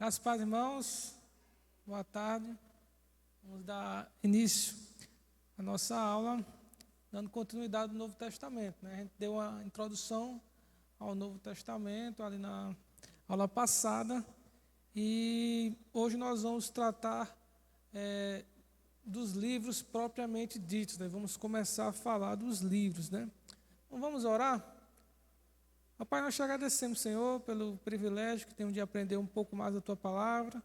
Graças a Deus, irmãos, boa tarde. Vamos dar início à nossa aula, dando continuidade ao Novo Testamento, né? A gente deu uma introdução ao Novo Testamento ali na aula passada e hoje nós vamos tratar dos livros propriamente ditos, né? Vamos começar a falar dos livros, né? Então vamos orar? Pai, nós te agradecemos, Senhor, pelo privilégio que temos de aprender um pouco mais da Tua Palavra,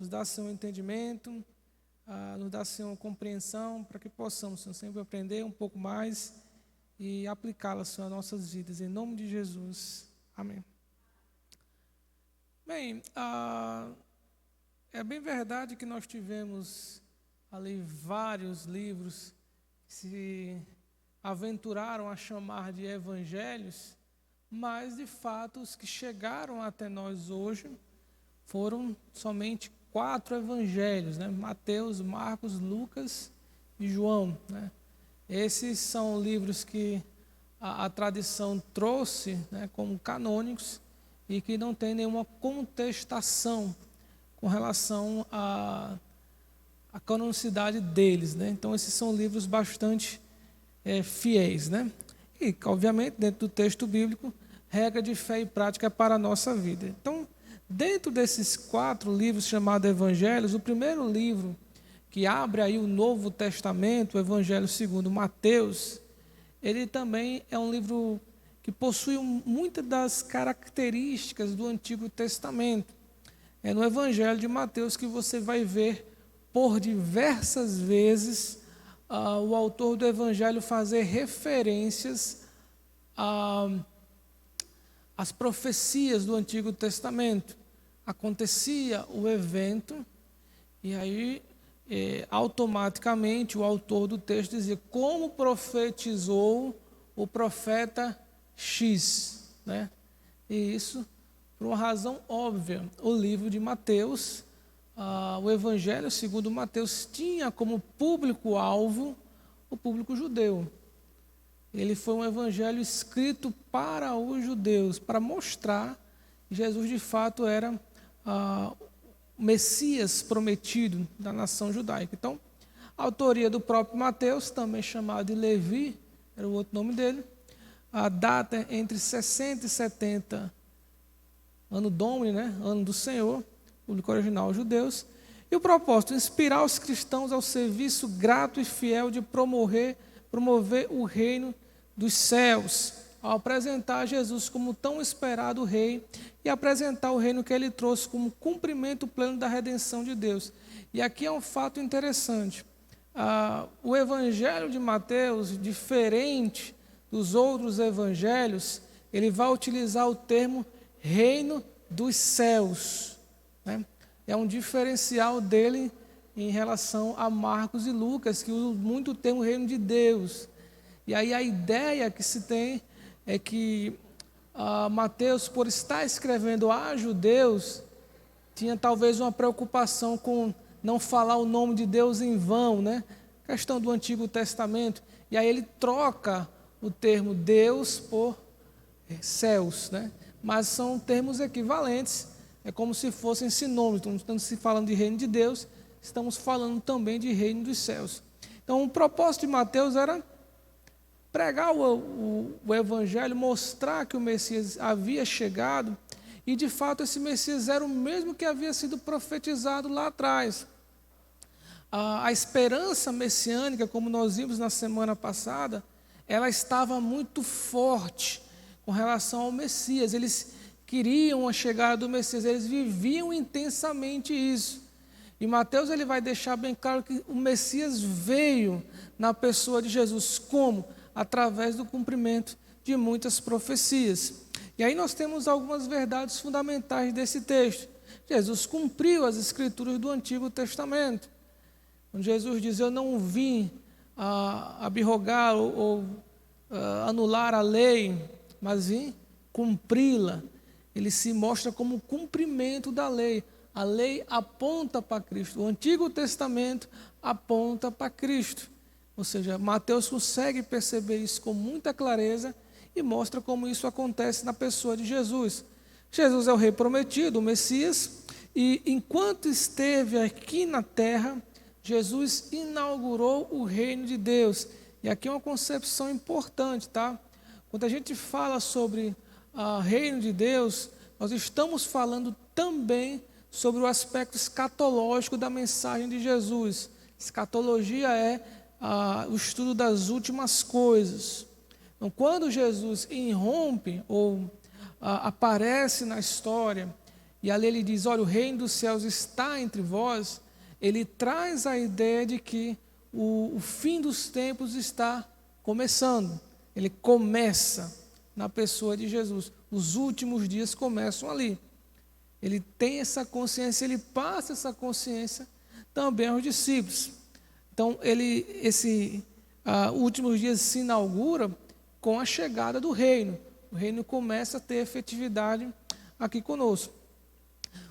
nos dá, Senhor, entendimento, nos dá, Senhor, compreensão, para que possamos, Senhor, sempre aprender um pouco mais e aplicá-la, Senhor, às nossas vidas, em nome de Jesus. Amém. Bem, é bem verdade que nós tivemos ali vários livros que se aventuraram a chamar de evangelhos, mas, de fato, os que chegaram até nós hoje foram somente 4 evangelhos, né? Mateus, Marcos, Lucas e João, né? Esses são livros que a tradição trouxe, né, como canônicos e que não tem nenhuma contestação com relação à canonicidade deles, né? Então, esses são livros bastante fiéis, né? E, obviamente, dentro do texto bíblico, regra de fé e prática para a nossa vida. Então, dentro desses 4 livros chamados Evangelhos, o primeiro livro que abre aí o Novo Testamento, o Evangelho segundo Mateus, ele também é um livro que possui muitas das características do Antigo Testamento. É no Evangelho de Mateus que você vai ver por diversas vezes o autor do Evangelho fazer referências às profecias do Antigo Testamento. Acontecia o evento e aí automaticamente o autor do texto dizia como profetizou o profeta X, né? E isso por uma razão óbvia. O livro de Mateus, o Evangelho segundo Mateus, tinha como público-alvo o público judeu. Ele foi um evangelho escrito para os judeus, para mostrar que Jesus de fato era o Messias prometido da nação judaica. Então, a autoria do próprio Mateus, também chamado de Levi, era o outro nome dele, a data entre 60 e 70, ano Domini, né? Ano do Senhor, público original judeus, e o propósito, inspirar os cristãos ao serviço grato e fiel de promover o reino dos céus, ao apresentar Jesus como tão esperado rei e apresentar o reino que ele trouxe como cumprimento pleno da redenção de Deus. E aqui é um fato interessante. O evangelho de Mateus, diferente dos outros evangelhos, ele vai utilizar o termo reino dos céus, né? É um diferencial dele em relação a Marcos e Lucas, que usam muito o termo reino de Deus. E aí a ideia que se tem é que Mateus, por estar escrevendo a judeus, tinha talvez uma preocupação com não falar o nome de Deus em vão, né? Questão do Antigo Testamento. E aí ele troca o termo Deus por céus, né? Mas são termos equivalentes, é como se fossem sinônimos. Então, estamos falando de reino de Deus, estamos falando também de reino dos céus. Então, o propósito de Mateus era pregar o evangelho, mostrar que o Messias havia chegado e, de fato, esse Messias era o mesmo que havia sido profetizado lá atrás. A esperança messiânica, como nós vimos na semana passada, ela estava muito forte com relação ao Messias. Eles queriam a chegada do Messias, eles viviam intensamente isso. E Mateus ele vai deixar bem claro que o Messias veio na pessoa de Jesus. Como? Através do cumprimento de muitas profecias. E aí nós temos algumas verdades fundamentais desse texto. Jesus cumpriu as escrituras do Antigo Testamento. Quando Jesus diz, eu não vim abrogar ou anular a lei, mas vim cumpri-la. Ele se mostra como cumprimento da lei. A lei aponta para Cristo. O Antigo Testamento aponta para Cristo. Ou seja, Mateus consegue perceber isso com muita clareza e mostra como isso acontece na pessoa de Jesus. Jesus é o rei prometido, o Messias, E enquanto esteve aqui na terra, Jesus inaugurou o reino de Deus. E aqui é uma concepção importante, tá? Quando a gente fala sobre o reino de Deus, nós estamos falando também sobre o aspecto escatológico da mensagem de Jesus. Escatologia é o estudo das últimas coisas. Então, quando Jesus irrompe ou aparece na história, e ali ele diz, olha, o reino dos céus está entre vós, ele traz a ideia de que o fim dos tempos está começando. Ele começa na pessoa de Jesus. Os últimos dias começam ali. Ele tem essa consciência, ele passa essa consciência também aos discípulos. Então, últimos dias se inaugura com a chegada do reino. O reino começa a ter efetividade aqui conosco.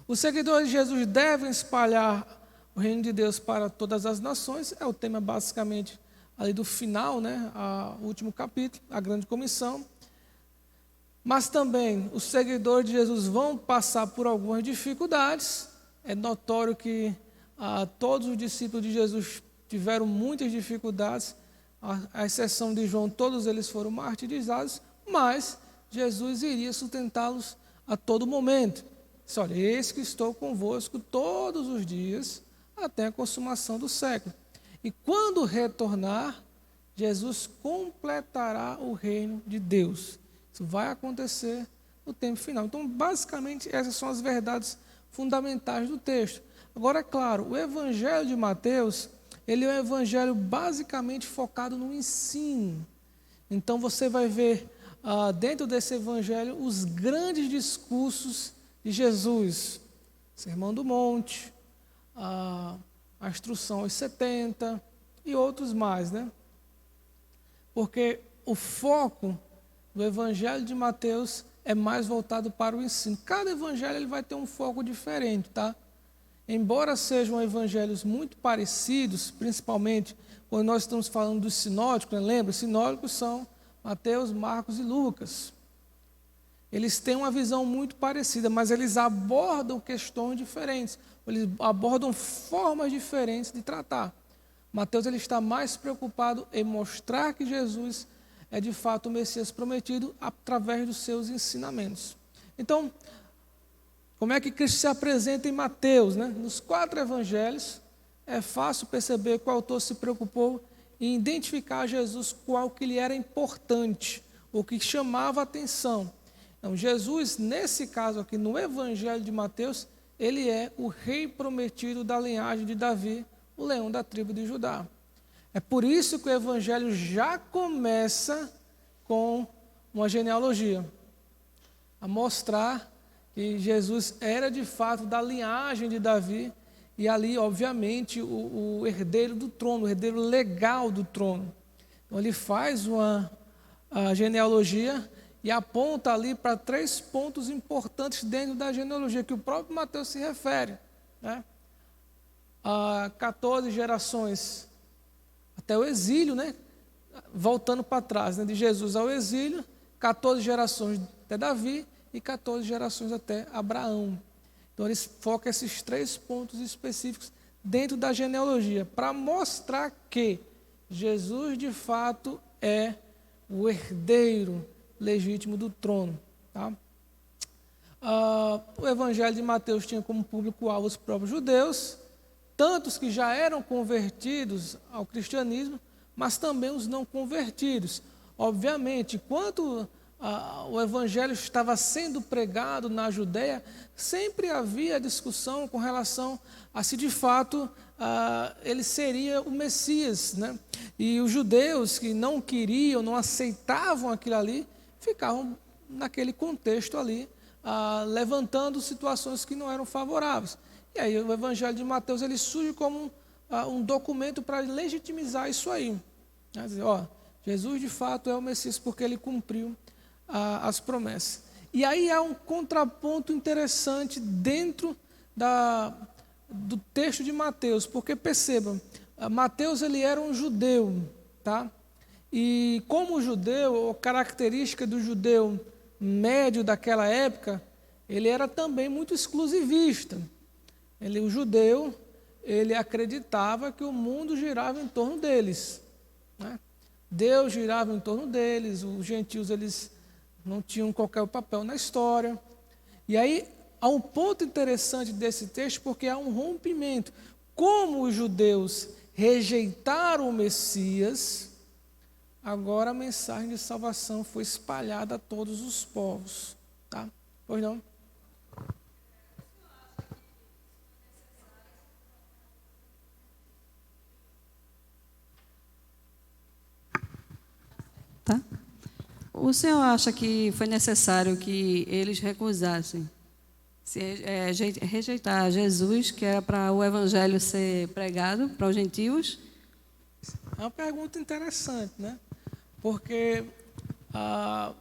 Os seguidores de Jesus devem espalhar o reino de Deus para todas as nações. É o tema basicamente ali do final, né? O último capítulo, a grande comissão. Mas também os seguidores de Jesus vão passar por algumas dificuldades. É notório que todos os discípulos de Jesus tiveram muitas dificuldades, à exceção de João, todos eles foram martirizados, mas Jesus iria sustentá-los a todo momento. Disse, olha, eis que estou convosco todos os dias, até a consumação do século. E quando retornar, Jesus completará o reino de Deus. Isso vai acontecer no tempo final. Então, basicamente, essas são as verdades fundamentais do texto. Agora, é claro, o Evangelho de Mateus, ele é um evangelho basicamente focado no ensino. Então, você vai ver dentro desse evangelho os grandes discursos de Jesus. Sermão do Monte, a instrução aos 70 e outros mais, né? Porque o foco do Evangelho de Mateus é mais voltado para o ensino. Cada evangelho ele vai ter um foco diferente, tá? Embora sejam evangelhos muito parecidos, principalmente quando nós estamos falando dos sinóticos, né? Lembra? Sinóticos são Mateus, Marcos e Lucas. Eles têm uma visão muito parecida, mas eles abordam questões diferentes. Eles abordam formas diferentes de tratar. Mateus ele está mais preocupado em mostrar que Jesus é de fato o Messias prometido através dos seus ensinamentos. Então, como é que Cristo se apresenta em Mateus, né? Nos 4 evangelhos, é fácil perceber que o autor se preocupou em identificar Jesus qual que lhe era importante, o que chamava a atenção. Então, Jesus, nesse caso aqui, no Evangelho de Mateus, ele é o rei prometido da linhagem de Davi, o leão da tribo de Judá. É por isso que o Evangelho já começa com uma genealogia, a mostrar que Jesus era de fato da linhagem de Davi, e ali, obviamente, o herdeiro do trono, o herdeiro legal do trono. Então, ele faz a genealogia e aponta ali para 3 pontos importantes dentro da genealogia, que o próprio Mateus se refere, né? 14 gerações até o exílio, né? Voltando para trás, né? De Jesus ao exílio, 14 gerações até Davi e 14 gerações até Abraão. Então, eles focam esses 3 pontos específicos dentro da genealogia, para mostrar que Jesus, de fato, é o herdeiro legítimo do trono. Tá? O Evangelho de Mateus tinha como público-alvo os próprios judeus, tantos que já eram convertidos ao cristianismo, mas também os não convertidos. Obviamente, enquanto o Evangelho estava sendo pregado na Judéia, sempre havia discussão com relação a se de fato ele seria o Messias, né? E os judeus que não queriam, não aceitavam aquilo ali, ficavam naquele contexto ali, levantando situações que não eram favoráveis. E aí o Evangelho de Mateus ele surge como um documento para legitimizar isso aí. Quer dizer, Jesus de fato é o Messias porque ele cumpriu as promessas. E aí há um contraponto interessante dentro do texto de Mateus, porque percebam, Mateus ele era um judeu, tá? E como judeu, a característica do judeu médio daquela época, ele era também muito exclusivista. O judeu, ele acreditava que o mundo girava em torno deles, né? Deus girava em torno deles, os gentios eles não tinham qualquer papel na história. E aí há um ponto interessante desse texto, porque há um rompimento. Como os judeus rejeitaram o Messias, agora a mensagem de salvação foi espalhada a todos os povos. Tá? Pois não? Tá? O senhor acha que foi necessário que eles recusassem rejeitar Jesus, que era para o evangelho ser pregado para os gentios? É uma pergunta interessante, né? Porque a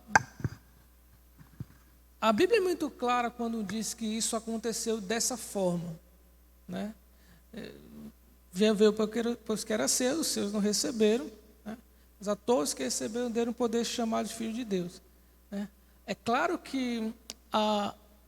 Bíblia é muito clara quando diz que isso aconteceu dessa forma, né? Já veio pois que era seu, os seus não receberam, né? Mas a todos que receberam deram poder chamar de filhos de Deus, né? É claro que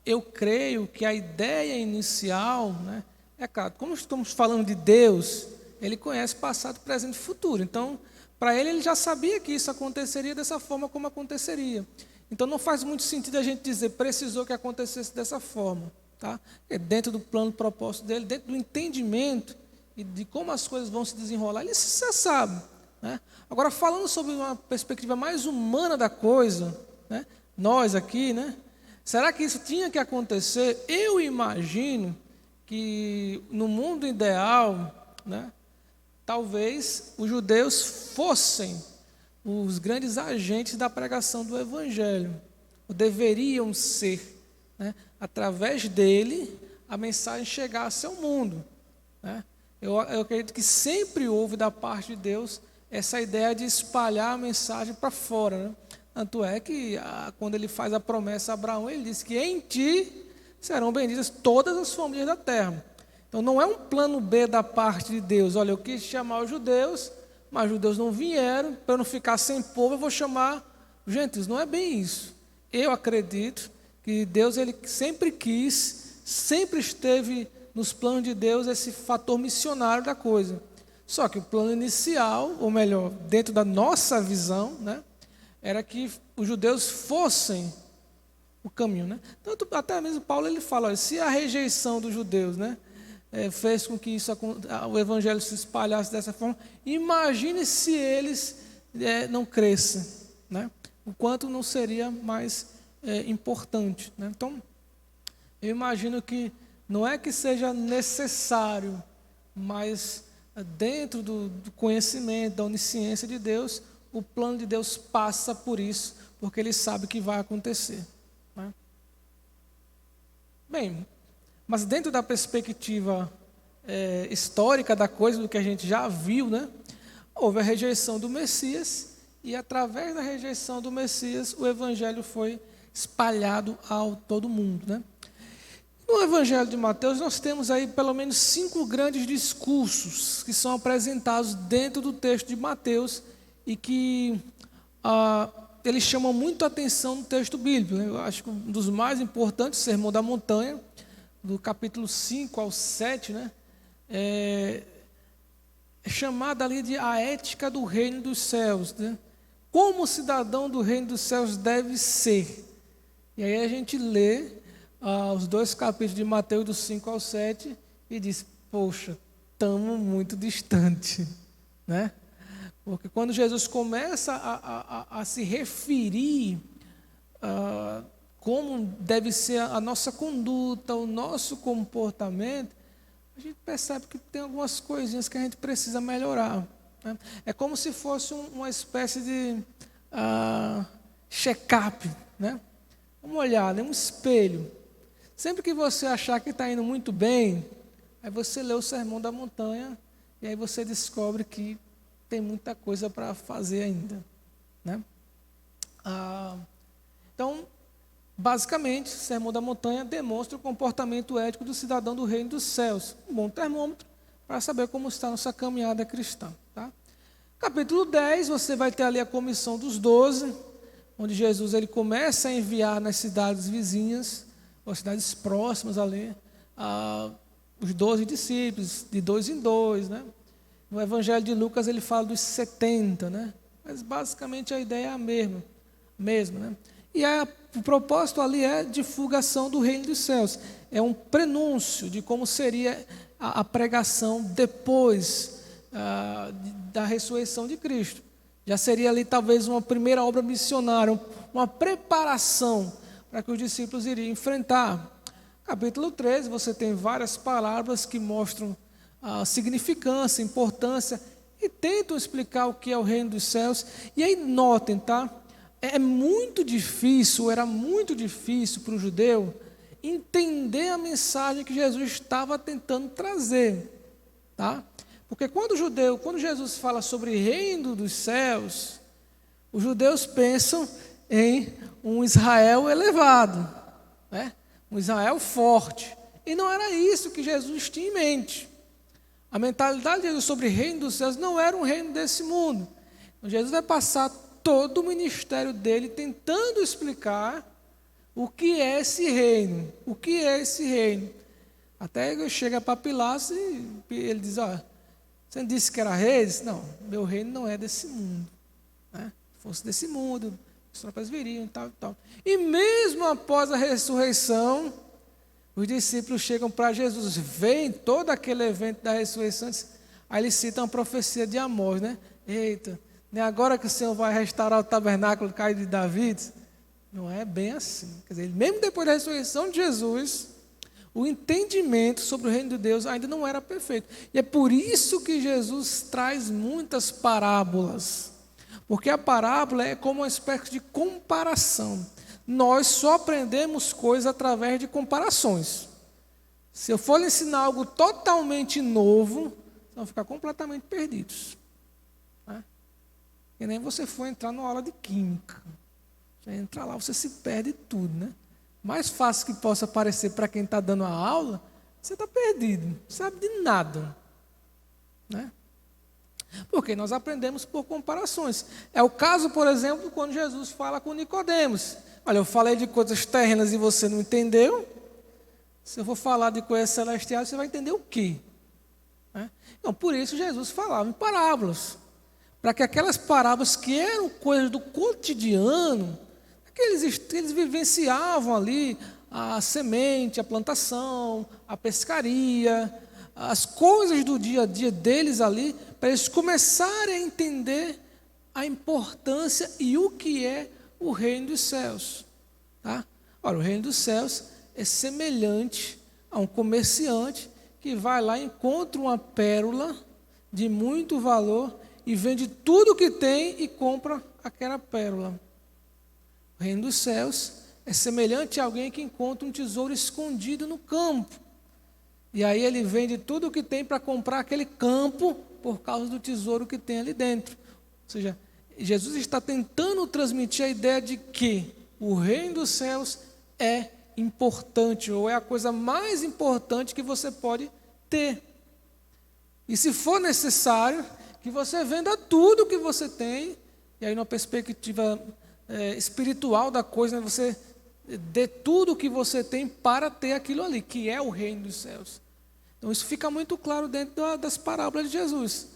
eu creio que a ideia inicial, né? É claro, como estamos falando de Deus, ele conhece passado, presente e futuro. Então, para ele já sabia que isso aconteceria dessa forma como aconteceria. Então, não faz muito sentido a gente dizer precisou que acontecesse dessa forma. Tá? É dentro do plano propósito dele, dentro do entendimento e de como as coisas vão se desenrolar, ele já sabe. Né? Agora, falando sobre uma perspectiva mais humana da coisa, né? Nós aqui, né? Será que isso tinha que acontecer? Eu imagino que no mundo ideal, né? Talvez os judeus fossem os grandes agentes da pregação do Evangelho, ou deveriam ser, né? Através dele, a mensagem chegasse ao mundo, né? Eu acredito que sempre houve da parte de Deus essa ideia de espalhar a mensagem para fora, né? Tanto é que quando ele faz a promessa a Abraão, ele diz que em ti serão benditas todas as famílias da terra. Então não é um plano B da parte de Deus. Olha, eu quis chamar os judeus, mas os judeus não vieram, para eu não ficar sem povo, eu vou chamar os gentios. Não é bem isso. Eu acredito que Deus ele sempre quis, sempre esteve nos planos de Deus esse fator missionário da coisa. Só que o plano inicial, ou melhor, dentro da nossa visão, né, era que os judeus fossem o caminho, né? Tanto até mesmo Paulo ele fala, olha, se a rejeição dos judeus, né, fez com que o evangelho se espalhasse dessa forma, imagine se eles não crescem, né? O quanto não seria mais importante, né? Então, eu imagino que não é que seja necessário, mas dentro do conhecimento, da onisciência de Deus, o plano de Deus passa por isso, porque ele sabe que vai acontecer, né? Bem, mas dentro da perspectiva histórica da coisa, do que a gente já viu, né? Houve a rejeição do Messias, e através da rejeição do Messias, o Evangelho foi espalhado ao todo mundo, né? No Evangelho de Mateus, nós temos aí pelo menos 5 grandes discursos que são apresentados dentro do texto de Mateus e que eles chamam muito a atenção no texto bíblico, né? Eu acho que um dos mais importantes, o Sermão da Montanha, do capítulo 5 ao 7, né? É chamada ali de a ética do reino dos céus, né? Como o cidadão do reino dos céus deve ser. E aí a gente lê os 2 capítulos de Mateus, do 5 ao 7, e diz, poxa, estamos muito distante, né? Porque quando Jesus começa a se referir como deve ser a nossa conduta, o nosso comportamento, a gente percebe que tem algumas coisinhas que a gente precisa melhorar, né? É como se fosse uma espécie de check-up, né? Uma olhada, um espelho. Sempre que você achar que está indo muito bem, aí você lê o Sermão da Montanha e aí você descobre que tem muita coisa para fazer ainda, né? Então, basicamente, o Sermão da Montanha demonstra o comportamento ético do cidadão do reino dos céus. Um bom termômetro para saber como está a nossa caminhada cristã, tá? Capítulo 10, você vai ter ali a comissão dos 12, onde Jesus ele começa a enviar nas cidades vizinhas, ou cidades próximas ali, os 12 discípulos, de 2 em 2, né? No Evangelho de Lucas ele fala dos 70, né? Mas basicamente a ideia é a mesma, né? E o propósito ali é divulgação do reino dos céus. É um prenúncio de como seria a pregação depois da ressurreição de Cristo. Já seria ali talvez uma primeira obra missionária, uma preparação para que os discípulos iriam enfrentar. Capítulo 13, você tem várias palavras que mostram a significância, a importância e tentam explicar o que é o reino dos céus. E aí notem, tá? Era muito difícil para o judeu entender a mensagem que Jesus estava tentando trazer, tá? Porque quando Jesus fala sobre reino dos céus, os judeus pensam em um Israel elevado, né? Um Israel forte. E não era isso que Jesus tinha em mente. A mentalidade de Jesus sobre o reino dos céus não era um reino desse mundo. Então, Jesus vai passar todo o ministério dele tentando explicar o que é esse reino. O que é esse reino? Até chega para Pilatos e ele diz, você não disse que era rei? Ele disse, não, meu reino não é desse mundo, né? Se fosse desse mundo, os tropas viriam e tal e tal. E mesmo após a ressurreição, os discípulos chegam para Jesus, veem todo aquele evento da ressurreição, aí eles citam a profecia de Amós, né? Eita, não é agora que o Senhor vai restaurar o tabernáculo caído de Davi? Não é bem assim. Quer dizer, mesmo depois da ressurreição de Jesus, o entendimento sobre o reino de Deus ainda não era perfeito. E é por isso que Jesus traz muitas parábolas. Porque a parábola é como uma espécie de comparação. Nós só aprendemos coisas através de comparações. Se eu for lhe ensinar algo totalmente novo, vocês vão ficar completamente perdidos. Né? E nem você for entrar numa aula de química. Você entra lá, você se perde tudo, né? Mais fácil que possa parecer para quem está dando a aula, você está perdido, não sabe de nada. Né? Porque nós aprendemos por comparações. É o caso, por exemplo, quando Jesus fala com Nicodemos. Olha, eu falei de coisas terrenas e você não entendeu. Se eu for falar de coisas celestiais, você vai entender o quê? Né? Então, por isso Jesus falava em parábolas. Para que aquelas parábolas que eram coisas do cotidiano, que eles vivenciavam ali a semente, a plantação, a pescaria, as coisas do dia a dia deles ali, para eles começarem a entender a importância e o que é o reino dos céus. Tá? Ora, o reino dos céus é semelhante a um comerciante que vai lá, encontra uma pérola de muito valor e vende tudo o que tem e compra aquela pérola. O reino dos céus é semelhante a alguém que encontra um tesouro escondido no campo. E aí ele vende tudo o que tem para comprar aquele campo por causa do tesouro que tem ali dentro. Ou seja, Jesus está tentando transmitir a ideia de que o reino dos céus é importante, ou é a coisa mais importante que você pode ter. E se for necessário, que você venda tudo o que você tem, e aí numa perspectiva espiritual da coisa, né, você dê tudo o que você tem para ter aquilo ali, que é o reino dos céus. Então isso fica muito claro dentro das parábolas de Jesus.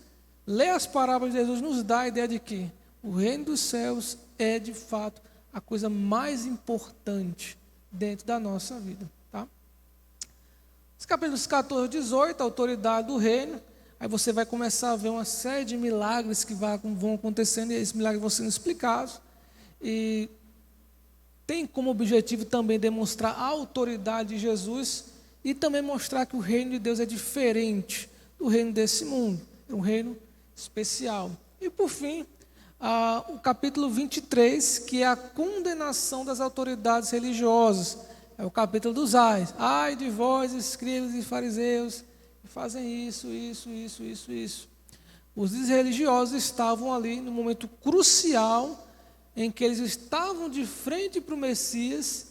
Ler as parábolas de Jesus nos dá a ideia de que o reino dos céus é de fato a coisa mais importante dentro da nossa vida. Tá? Os capítulos 14 e 18, a autoridade do reino. Aí você vai começar a ver uma série de milagres que vão acontecendo, e esses milagres vão sendo explicados. E tem como objetivo também demonstrar a autoridade de Jesus e também mostrar que o reino de Deus é diferente do reino desse mundo. É um reino especial. E por fim, o capítulo 23, que é a condenação das autoridades religiosas. É o capítulo dos ais. Ai de vós, escribas e fariseus, que fazem isso. Os religiosos estavam ali no momento crucial em que eles estavam de frente para o Messias.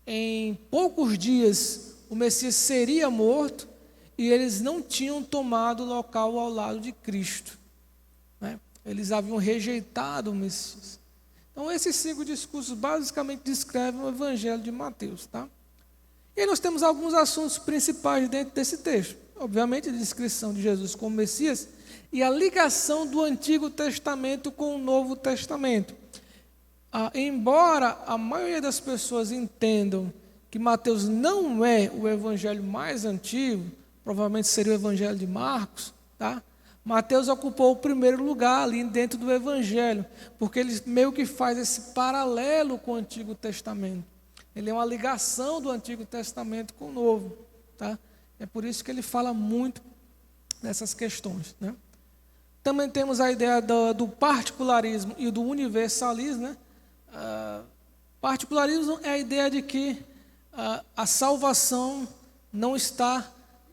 Em poucos dias o Messias seria morto e eles não tinham tomado o local ao lado de Cristo, né? Eles haviam rejeitado o Messias. Então esses 5 discursos basicamente descrevem o Evangelho de Mateus, tá? E aí nós temos alguns assuntos principais dentro desse texto. Obviamente, a descrição de Jesus como Messias e a ligação do Antigo Testamento com o Novo Testamento. Embora a maioria das pessoas entendam que Mateus não é o evangelho mais antigo, provavelmente seria o evangelho de Marcos, tá? Mateus ocupou o primeiro lugar ali dentro do evangelho, porque ele meio que faz esse paralelo com o Antigo Testamento. Ele é uma ligação do Antigo Testamento com o Novo, tá? É por isso que ele fala muito dessas questões, né? Também temos a ideia do particularismo e do universalismo, né? Particularismo é a ideia de que a salvação não está,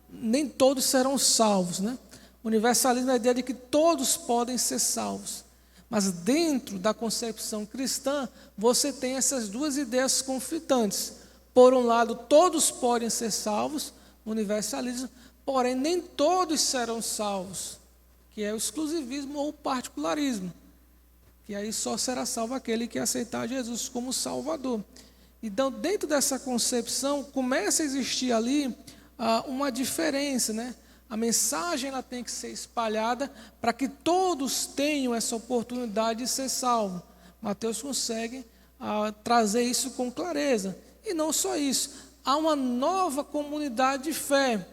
nem todos serão salvos, né? Universalismo é a ideia de que todos podem ser salvos. Mas dentro da concepção cristã, você tem essas duas ideias conflitantes. Por um lado, todos podem ser salvos, universalismo, porém nem todos serão salvos, que é o exclusivismo ou o particularismo. Que aí só será salvo aquele que aceitar Jesus como Salvador. Então, dentro dessa concepção, começa a existir ali uma diferença, né? A mensagem ela tem que ser espalhada para que todos tenham essa oportunidade de ser salvo. Mateus consegue trazer isso com clareza. E não só isso, há uma nova comunidade de fé.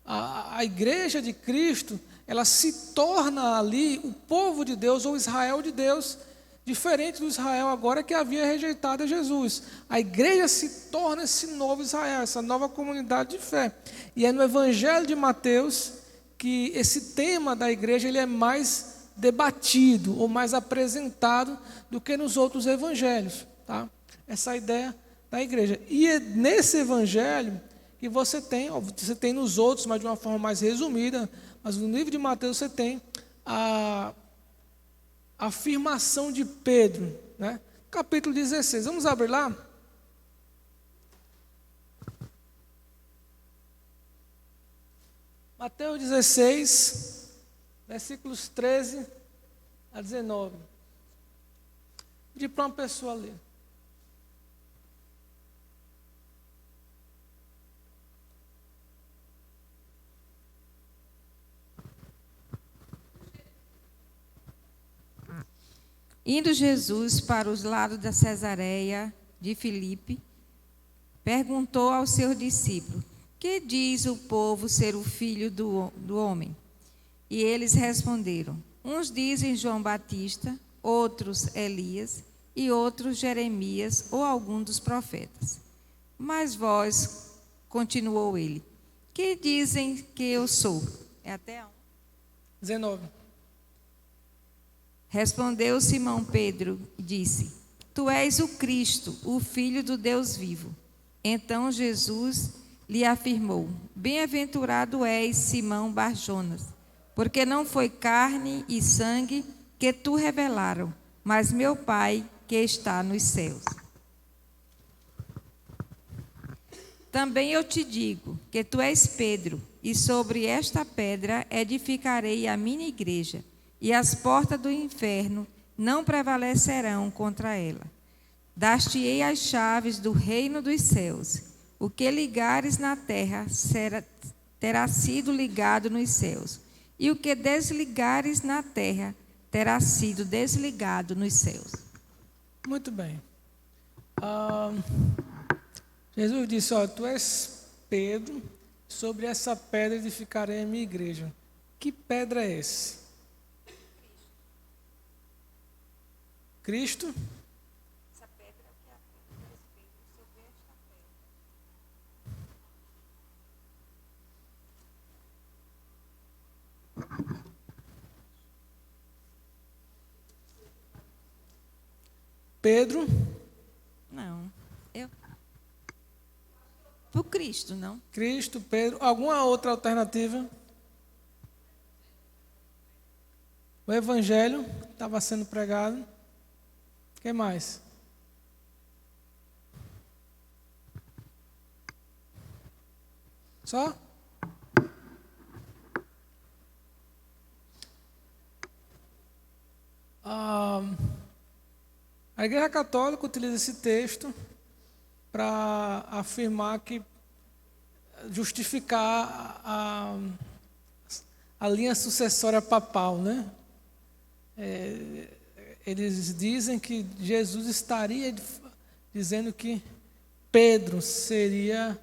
A igreja de Cristo, ela se torna ali o povo de Deus, ou Israel de Deus, diferente do Israel agora que havia rejeitado a Jesus. A igreja se torna esse novo Israel, essa nova comunidade de fé. E é no Evangelho de Mateus que esse tema da igreja ele é mais debatido ou mais apresentado do que nos outros evangelhos, tá? Essa ideia da igreja. E é nesse evangelho que você tem nos outros, mas de uma forma mais resumida, mas no livro de Mateus você tem a afirmação de Pedro, né? Capítulo 16, vamos abrir lá? Mateus 16, versículos 13 a 19. Pedir para uma pessoa ler. Indo Jesus para os lados da Cesareia de Filipe, perguntou aos seus discípulos: que diz o povo ser o filho do homem? E eles responderam: uns dizem João Batista, outros Elias, e outros Jeremias ou algum dos profetas. Mas vós, continuou ele, que dizem que eu sou? É até 19. Respondeu Simão Pedro e disse: tu és o Cristo, o Filho do Deus vivo. Então Jesus lhe afirmou: bem-aventurado és, Simão Bar-Jonas, porque não foi carne e sangue que tu revelaram, mas meu Pai que está nos céus. Também eu te digo que tu és Pedro, e sobre esta pedra edificarei a minha igreja, e as portas do inferno não prevalecerão contra ela. Dar-te-ei as chaves do reino dos céus. O que ligares na terra terá sido ligado nos céus, e o que desligares na terra terá sido desligado nos céus. Muito bem. Jesus disse: ó, tu és Pedro, sobre essa pedra edificarei a minha igreja. Que pedra é essa? Cristo? Essa pedra que é sobre esta pedra. Pedro? Não. Por Cristo, não? Cristo, Pedro. Alguma outra alternativa? O Evangelho estava sendo pregado. O que mais? Só? A Igreja Católica utiliza esse texto para afirmar que justificar a linha sucessória papal, né? Eles dizem que Jesus estaria dizendo que Pedro seria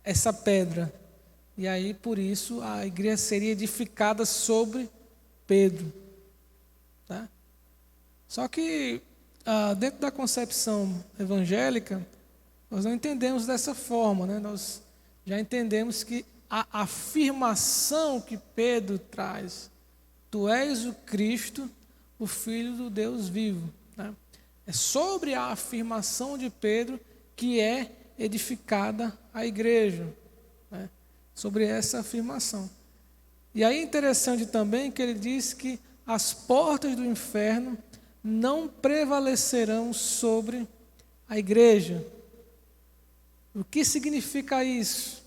essa pedra. E aí, por isso, a igreja seria edificada sobre Pedro. Tá? Só que, dentro da concepção evangélica, nós não entendemos dessa forma, né? Nós já entendemos que a afirmação que Pedro traz, tu és o Cristo, o Filho do Deus vivo. Né? É sobre a afirmação de Pedro que é edificada a igreja. Né? Sobre essa afirmação. E aí é interessante também que ele diz que as portas do inferno não prevalecerão sobre a igreja. O que significa isso?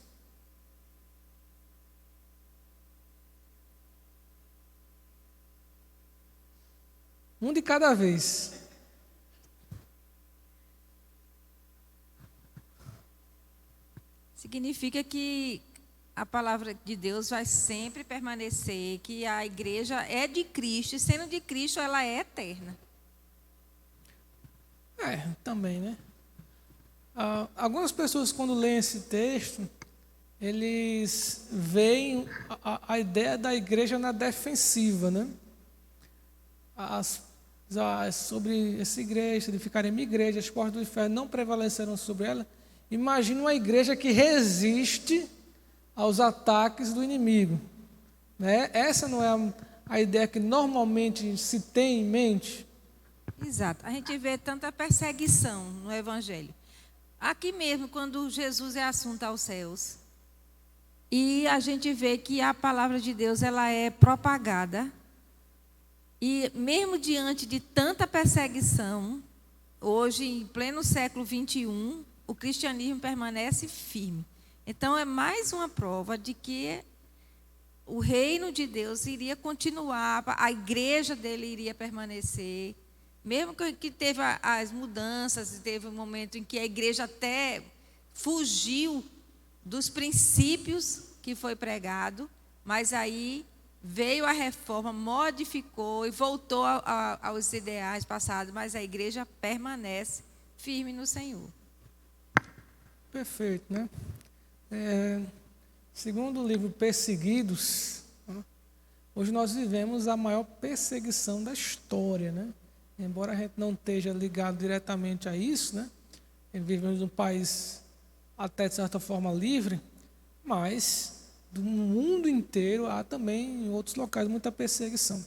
Um de cada vez. Significa que a palavra de Deus vai sempre permanecer, que a igreja é de Cristo, e sendo de Cristo, ela é eterna. Também, né? Algumas pessoas, quando leem esse texto, eles veem a ideia da igreja na defensiva, né? Sobre essa igreja, de ficar em minha igreja, as portas do inferno não prevalecerão sobre ela. Imagina uma igreja que resiste aos ataques do inimigo. Né? Essa não é a ideia que normalmente se tem em mente? Exato. A gente vê tanta perseguição no Evangelho. Aqui mesmo, quando Jesus é assunto aos céus, e a gente vê que a palavra de Deus ela é propagada, e mesmo diante de tanta perseguição, hoje, em pleno século XXI, o cristianismo permanece firme. Então, é mais uma prova de que o reino de Deus iria continuar, a igreja dele iria permanecer. Mesmo que teve as mudanças, teve um momento em que a igreja até fugiu dos princípios que foi pregado, mas aí veio a reforma, modificou e voltou aos ideais passados, mas a igreja permanece firme no Senhor. Perfeito, né? Segundo o livro Perseguidos, hoje nós vivemos a maior perseguição da história, né? Embora a gente não esteja ligado diretamente a isso, né? Vivemos num país até de certa forma livre, mas do mundo inteiro há também em outros locais muita perseguição.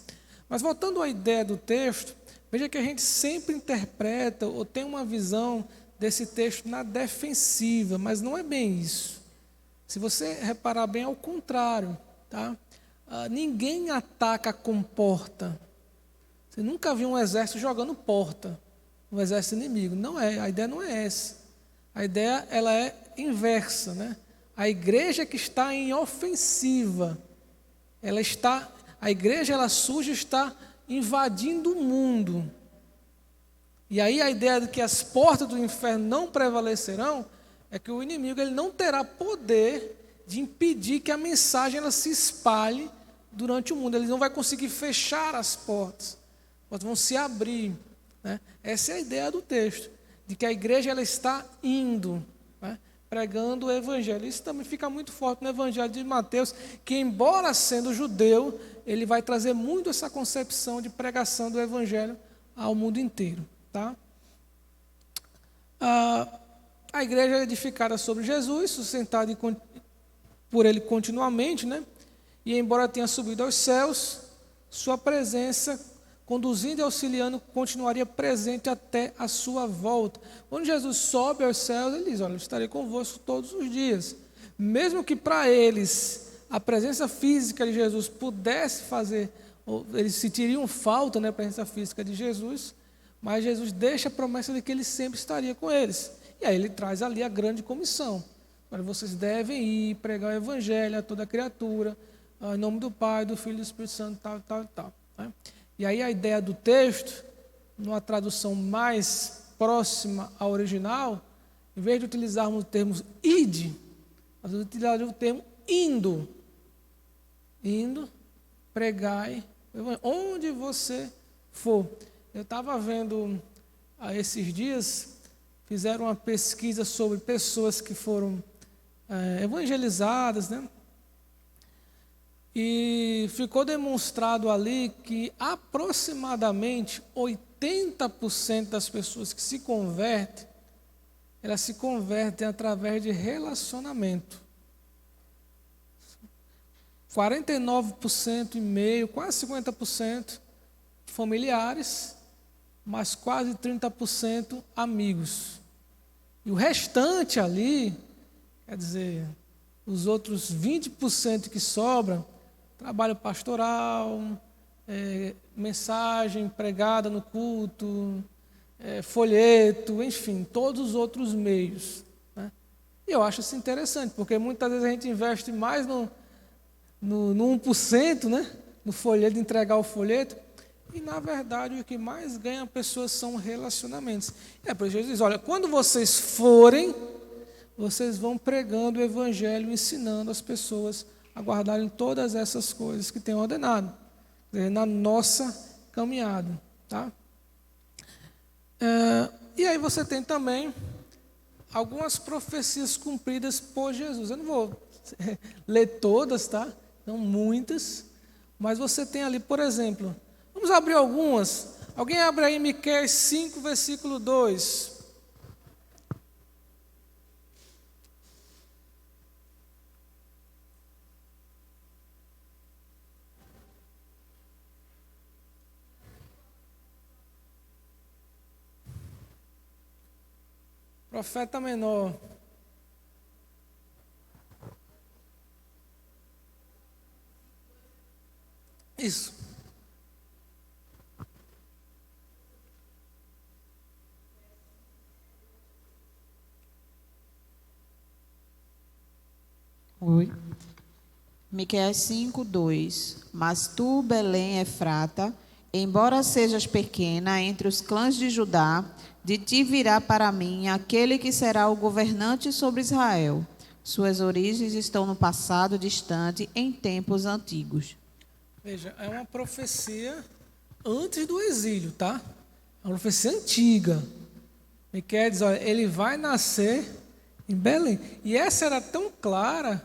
Mas voltando à ideia do texto, veja que a gente sempre interpreta ou tem uma visão desse texto na defensiva, mas não é bem isso. Se você reparar bem, é o contrário. Tá? Ninguém ataca com porta. Você nunca viu um exército jogando porta, um exército inimigo. Não é, a ideia não é essa. A ideia ela é inversa, né? A igreja que está em ofensiva, a igreja ela surge está invadindo o mundo. E aí a ideia de que as portas do inferno não prevalecerão é que o inimigo ele não terá poder de impedir que a mensagem ela se espalhe durante o mundo. Ele não vai conseguir fechar as portas vão se abrir. Né? Essa é a ideia do texto, de que a igreja ela está indo, né? Pregando o evangelho. Isso também fica muito forte no evangelho de Mateus, que embora sendo judeu, ele vai trazer muito essa concepção de pregação do evangelho ao mundo inteiro. Tá? A igreja é edificada sobre Jesus, sustentada por ele continuamente, né? E embora tenha subido aos céus, sua presença, conduzindo e auxiliando, continuaria presente até a sua volta. Quando Jesus sobe aos céus, ele diz, olha, eu estarei convosco todos os dias. Mesmo que para eles a presença física de Jesus pudesse fazer, eles sentiriam falta, né, a presença física de Jesus, mas Jesus deixa a promessa de que ele sempre estaria com eles. E aí ele traz ali a grande comissão. Olha, vocês devem ir pregar o evangelho a toda criatura, em nome do Pai, do Filho e do Espírito Santo, tal. Né? E aí a ideia do texto, numa tradução mais próxima ao original, em vez de utilizarmos o termo ide, Às vezes utilizaria o termo indo. Indo, pregai, onde você for. Eu estava vendo, esses dias, fizeram uma pesquisa sobre pessoas que foram evangelizadas, né? E ficou demonstrado ali que aproximadamente 80% das pessoas que se convertem, elas se convertem através de relacionamento. 49% e meio, quase 50% familiares, mas quase 30% amigos. E o restante ali, quer dizer, os outros 20% que sobram, trabalho pastoral, mensagem pregada no culto, folheto, enfim, todos os outros meios, né? E eu acho isso interessante, porque muitas vezes a gente investe mais no 1%, né? No folheto, de entregar o folheto, e na verdade o que mais ganha pessoas são relacionamentos. Por isso Jesus diz, olha, quando vocês forem, vocês vão pregando o evangelho, ensinando as pessoas a guardarem todas essas coisas que tem ordenado, na nossa caminhada, tá? E aí você tem também algumas profecias cumpridas por Jesus. Eu não vou ler todas, tá? Não muitas, mas você tem ali, por exemplo, vamos abrir algumas. Alguém abre aí Miqueias 5, versículo 2. Profeta menor. Isso. Oi. Miqueias 5:2. Mas tu, Belém Efrata, embora sejas pequena entre os clãs de Judá, de ti virá para mim aquele que será o governante sobre Israel. Suas origens estão no passado distante, em tempos antigos. Veja, é uma profecia antes do exílio, tá? É uma profecia antiga. Miqueias diz, olha, ele vai nascer em Belém. E essa era tão clara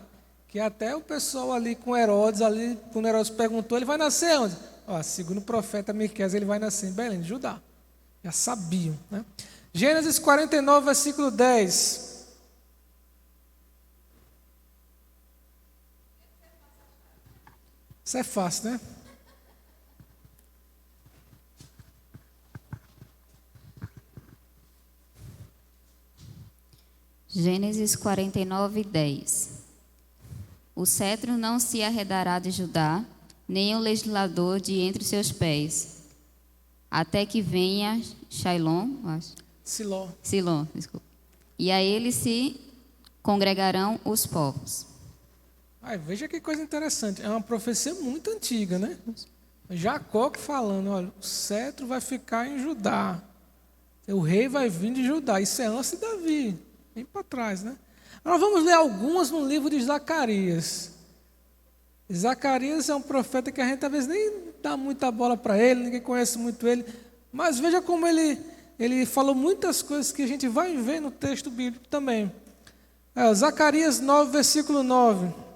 que até o pessoal ali com Herodes, quando Herodes perguntou, ele vai nascer onde? Segundo o profeta Miqueias, ele vai nascer em Belém, de Judá. Já sabiam, né? Gênesis 49, versículo 10. Isso é fácil, né? Gênesis 49, 10. O cetro não se arredará de Judá, nem o legislador de entre seus pés, até que venha Silom, desculpa. E a ele se congregarão os povos. Veja que coisa interessante. É uma profecia muito antiga, né? Jacó que falando, olha, o cetro vai ficar em Judá. O rei vai vir de Judá. Isso é antes de Davi. Bem para trás, né? Nós vamos ler algumas no livro de Zacarias. Zacarias é um profeta que a gente às vezes nem dá muita bola para ele, ninguém conhece muito ele. Mas veja como ele falou muitas coisas que a gente vai ver no texto bíblico também. Zacarias 9, versículo 9.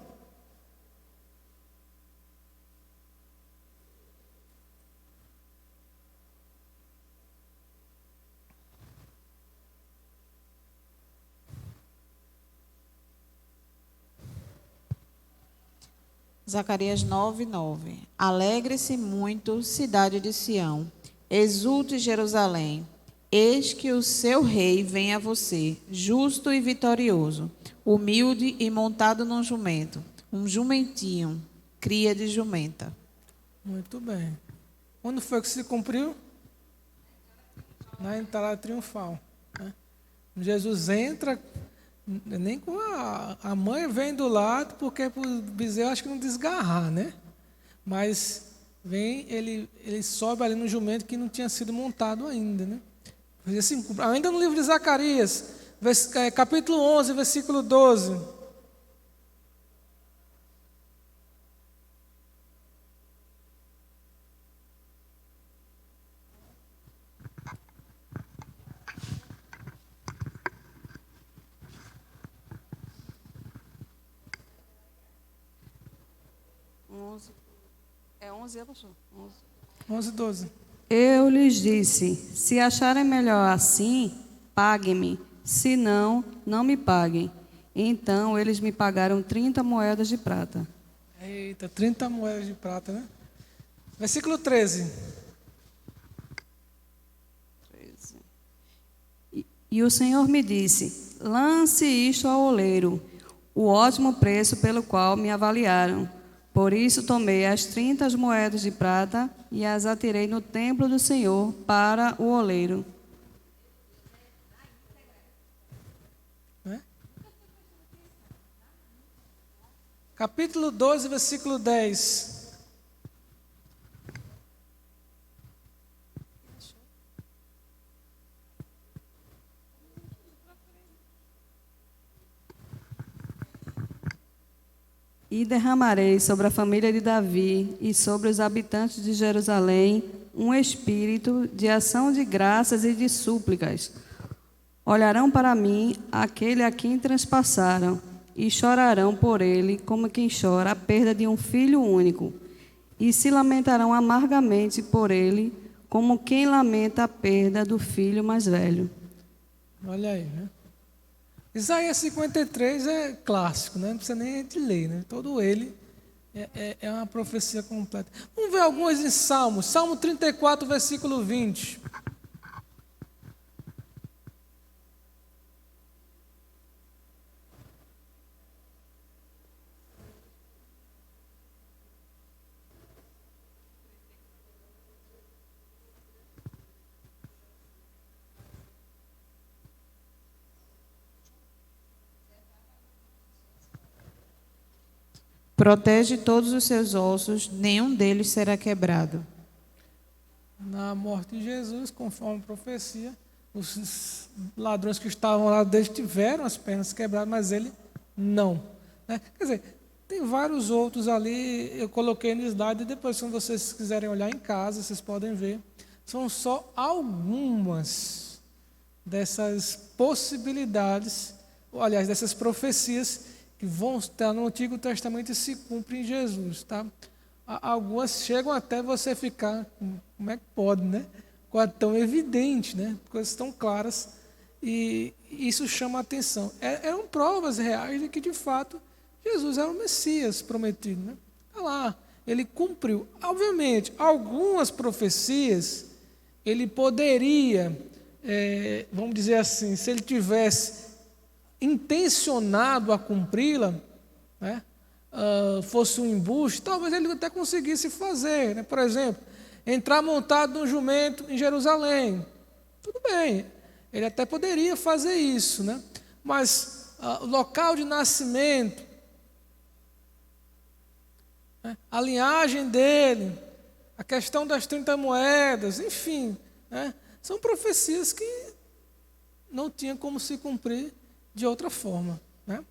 Zacarias 9:9. Alegre-se muito, cidade de Sião. Exulte, Jerusalém. Eis que o seu rei vem a você, justo e vitorioso, humilde e montado num jumento, um jumentinho, cria de jumenta. Muito bem. Quando foi que se cumpriu? Na entrada triunfal, né? Jesus entra, nem com a mãe vem do lado, porque para o bezerro acho que não desgarrar, né? Mas vem, ele sobe ali no jumento que não tinha sido montado ainda, né? Assim, ainda no livro de Zacarias, capítulo 11, versículo 12. É 11, pastor? 11. 11 e 12. Eu lhes disse: se acharem melhor assim, paguem-me. Se não, não me paguem. Então eles me pagaram 30 moedas de prata. Eita, 30 moedas de prata, né? Versículo 13. E o Senhor me disse: lance isto ao oleiro, o ótimo preço pelo qual me avaliaram. Por isso tomei as 30 moedas de prata e as atirei no templo do Senhor para o oleiro. Capítulo 12, versículo 10. E derramarei sobre a família de Davi e sobre os habitantes de Jerusalém um espírito de ação de graças e de súplicas. Olharão para mim aquele a quem transpassaram e chorarão por ele como quem chora a perda de um filho único, e se lamentarão amargamente por ele como quem lamenta a perda do filho mais velho. Olha aí, né? Isaías 53 é clássico, né? Não precisa nem de ler, né? Todo ele é uma profecia completa. Vamos ver algumas em Salmos. Salmo 34, versículo 20. Protege todos os seus ossos, nenhum deles será quebrado. Na morte de Jesus, conforme a profecia, os ladrões que estavam lá dele tiveram as pernas quebradas, mas ele não. Né? Quer dizer, tem vários outros ali, eu coloquei no slide, e depois, se vocês quiserem olhar em casa, vocês podem ver. São só algumas dessas possibilidades, aliás, dessas profecias que vão estar no Antigo Testamento e se cumprem em Jesus, tá? Algumas chegam até você ficar, como é que pode, né? Coisa tão evidente, né? Coisas tão claras, e isso chama a atenção. Eram provas reais de que, de fato, Jesus era o Messias prometido, né? Está lá, ele cumpriu. Obviamente, algumas profecias, ele poderia, vamos dizer assim, se ele tivesse intencionado a cumpri-la, né, fosse um embuste, talvez ele até conseguisse fazer, né? Por exemplo, entrar montado num jumento em Jerusalém. Tudo bem, ele até poderia fazer isso, né? Mas o local de nascimento, né, a linhagem dele, a questão das 30 moedas, enfim, né, são profecias que não tinham como se cumprir de outra forma, né?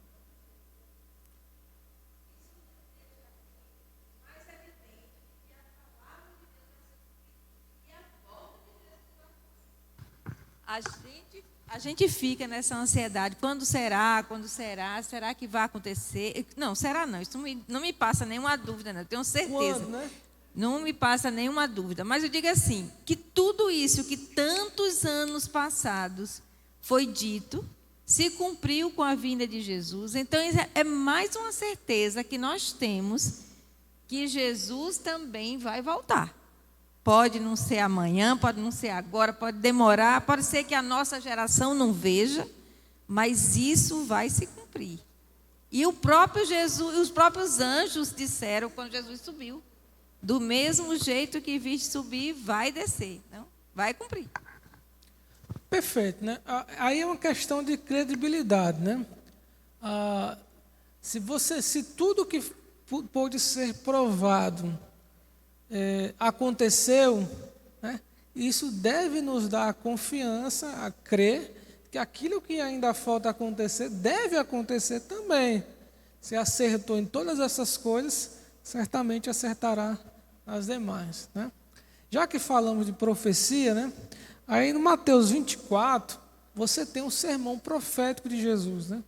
A gente fica nessa ansiedade. Quando será? Quando será? Será que vai acontecer? Não, será não. Isso não me passa nenhuma dúvida, não. Eu tenho certeza. Quando, né? Não me passa nenhuma dúvida. Mas eu digo assim, que tudo isso que tantos anos passados foi dito, se cumpriu com a vinda de Jesus. Então, é mais uma certeza que nós temos que Jesus também vai voltar. Pode não ser amanhã, pode não ser agora, pode demorar, pode ser que a nossa geração não veja, mas isso vai se cumprir. E o próprio Jesus, os próprios anjos disseram quando Jesus subiu, do mesmo jeito que viste subir, vai descer. Não, vai cumprir. Perfeito, né? Aí é uma questão de credibilidade, né? Se tudo que pôde ser provado aconteceu, né, isso deve nos dar a confiança a crer que aquilo que ainda falta acontecer deve acontecer também. Se acertou em todas essas coisas, certamente acertará nas demais, né? Já que falamos de profecia, né? Aí no Mateus 24, você tem um sermão profético de Jesus, né?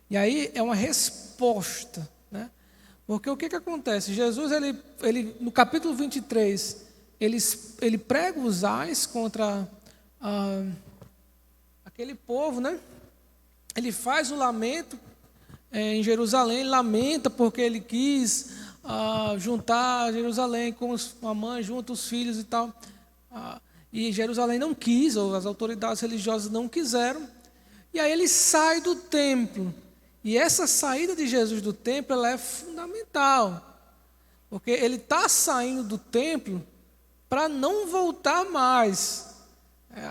E aí é uma resposta, né? Porque o que acontece? Jesus, ele no capítulo 23, ele prega os ais contra aquele povo, né? Ele faz o lamento em Jerusalém, ele lamenta porque ele quis juntar Jerusalém com a mãe, junto os filhos e tal. E Jerusalém não quis, ou as autoridades religiosas não quiseram. E aí ele sai do templo. E essa saída de Jesus do templo, ela é fundamental. Porque ele está saindo do templo para não voltar mais.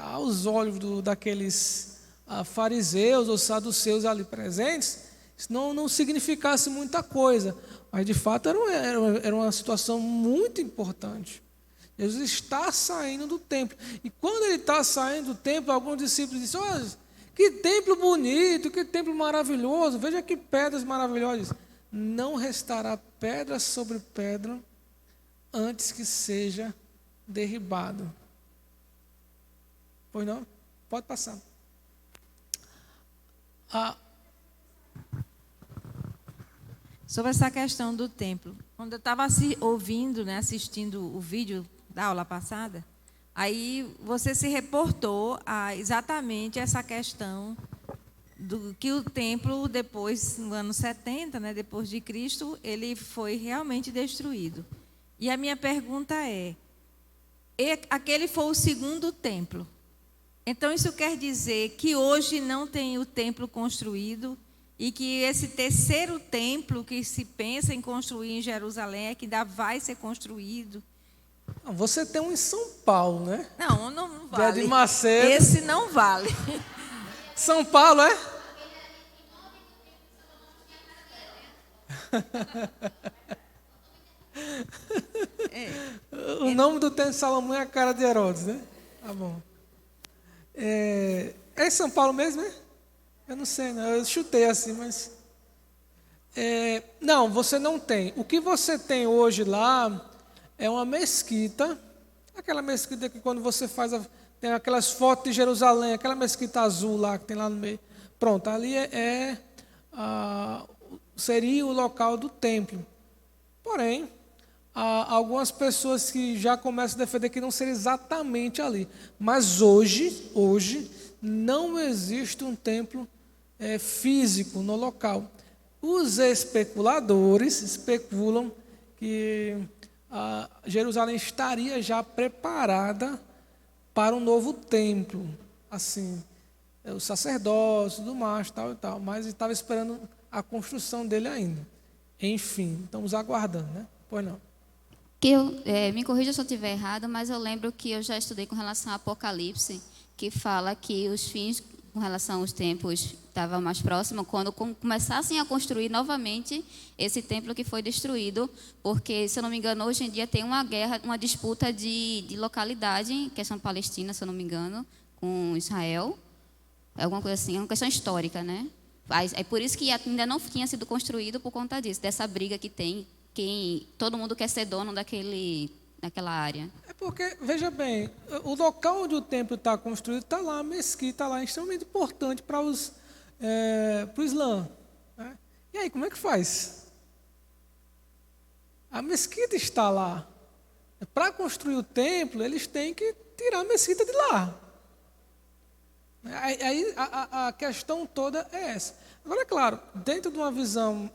Aos olhos daqueles fariseus ou saduceus ali presentes, isso não significasse muita coisa. Mas de fato era uma situação muito importante. Jesus está saindo do templo. E quando ele está saindo do templo, alguns discípulos dizem: olha, que templo bonito, que templo maravilhoso, veja que pedras maravilhosas. Não restará pedra sobre pedra antes que seja derribado. Pois não? Pode passar. Sobre essa questão do templo, quando eu estava ouvindo, né, assistindo o vídeo da aula passada, aí você se reportou a exatamente essa questão do que o templo, depois, no ano 70, né, depois de Cristo, ele foi realmente destruído. E a minha pergunta aquele foi o segundo templo. Então, isso quer dizer que hoje não tem o templo construído e que esse terceiro templo que se pensa em construir em Jerusalém é que ainda vai ser construído. Você tem um em São Paulo, né? Não vale. De Macedo. Esse não vale. São Paulo, é? O nome do templo de Salomão é a cara de Herodes, né? Tá bom. É em São Paulo mesmo, né? Eu não sei, não. Eu chutei assim, mas... não, você não tem. O que você tem hoje lá é uma mesquita. Aquela mesquita que quando você faz... tem aquelas fotos de Jerusalém, aquela mesquita azul lá que tem lá no meio. Pronto, ali seria o local do templo. Porém, há algumas pessoas que já começam a defender que não seria exatamente ali. Mas hoje não existe um templo físico no local. Os especuladores especulam que Jerusalém estaria já preparada para um novo templo, assim, o sacerdócio, tudo mais, tal e tal, mas estava esperando a construção dele ainda. Enfim, estamos aguardando, né? Pois não. Me corrija se eu estiver errado, mas eu lembro que eu já estudei com relação ao Apocalipse, que fala que os fins com relação aos tempos estavam mais próximos quando começassem a construir novamente esse templo que foi destruído, porque, se eu não me engano, hoje em dia tem uma guerra, uma disputa de localidade, questão palestina, se eu não me engano, com Israel, alguma coisa assim, é uma questão histórica, né? É por isso que ainda não tinha sido construído por conta disso, dessa briga que tem, que todo mundo quer ser dono daquela área. É porque, veja bem, o local onde o templo está construído está lá, a mesquita lá, é extremamente importante para o Islã. Né? E aí, como é que faz? A mesquita está lá. Para construir o templo, eles têm que tirar a mesquita de lá. Aí a questão toda é essa. Agora, é claro, dentro de uma visão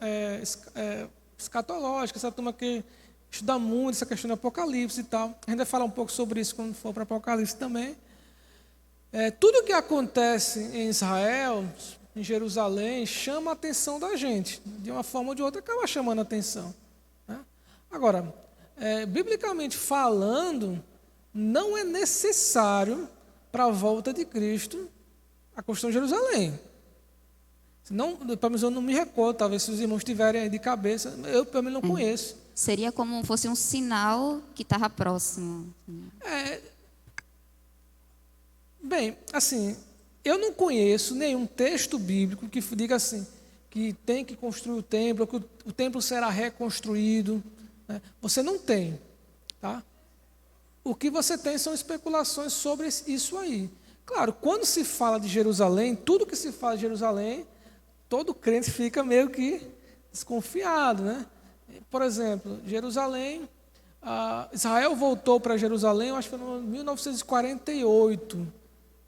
escatológica, essa turma que estuda muito essa questão do Apocalipse e tal, a gente vai falar um pouco sobre isso quando for para o Apocalipse também. Tudo o que acontece em Israel, em Jerusalém, chama a atenção da gente. De uma forma ou de outra, acaba chamando a atenção. Né? Agora, biblicamente falando, não é necessário para a volta de Cristo a construção de Jerusalém. Não, pelo menos eu não me recordo, talvez se os irmãos tiverem aí de cabeça, eu pelo menos não conheço. Seria como fosse um sinal que estava próximo. Bem, assim, eu não conheço nenhum texto bíblico que diga assim, que tem que construir o templo, que o templo será reconstruído. Né? Você não tem, tá? O que você tem são especulações sobre isso aí. Claro, quando se fala de Jerusalém, tudo que se fala de Jerusalém, todo crente fica meio que desconfiado, né? Por exemplo, Jerusalém, Israel voltou para Jerusalém, eu acho que foi em 1948,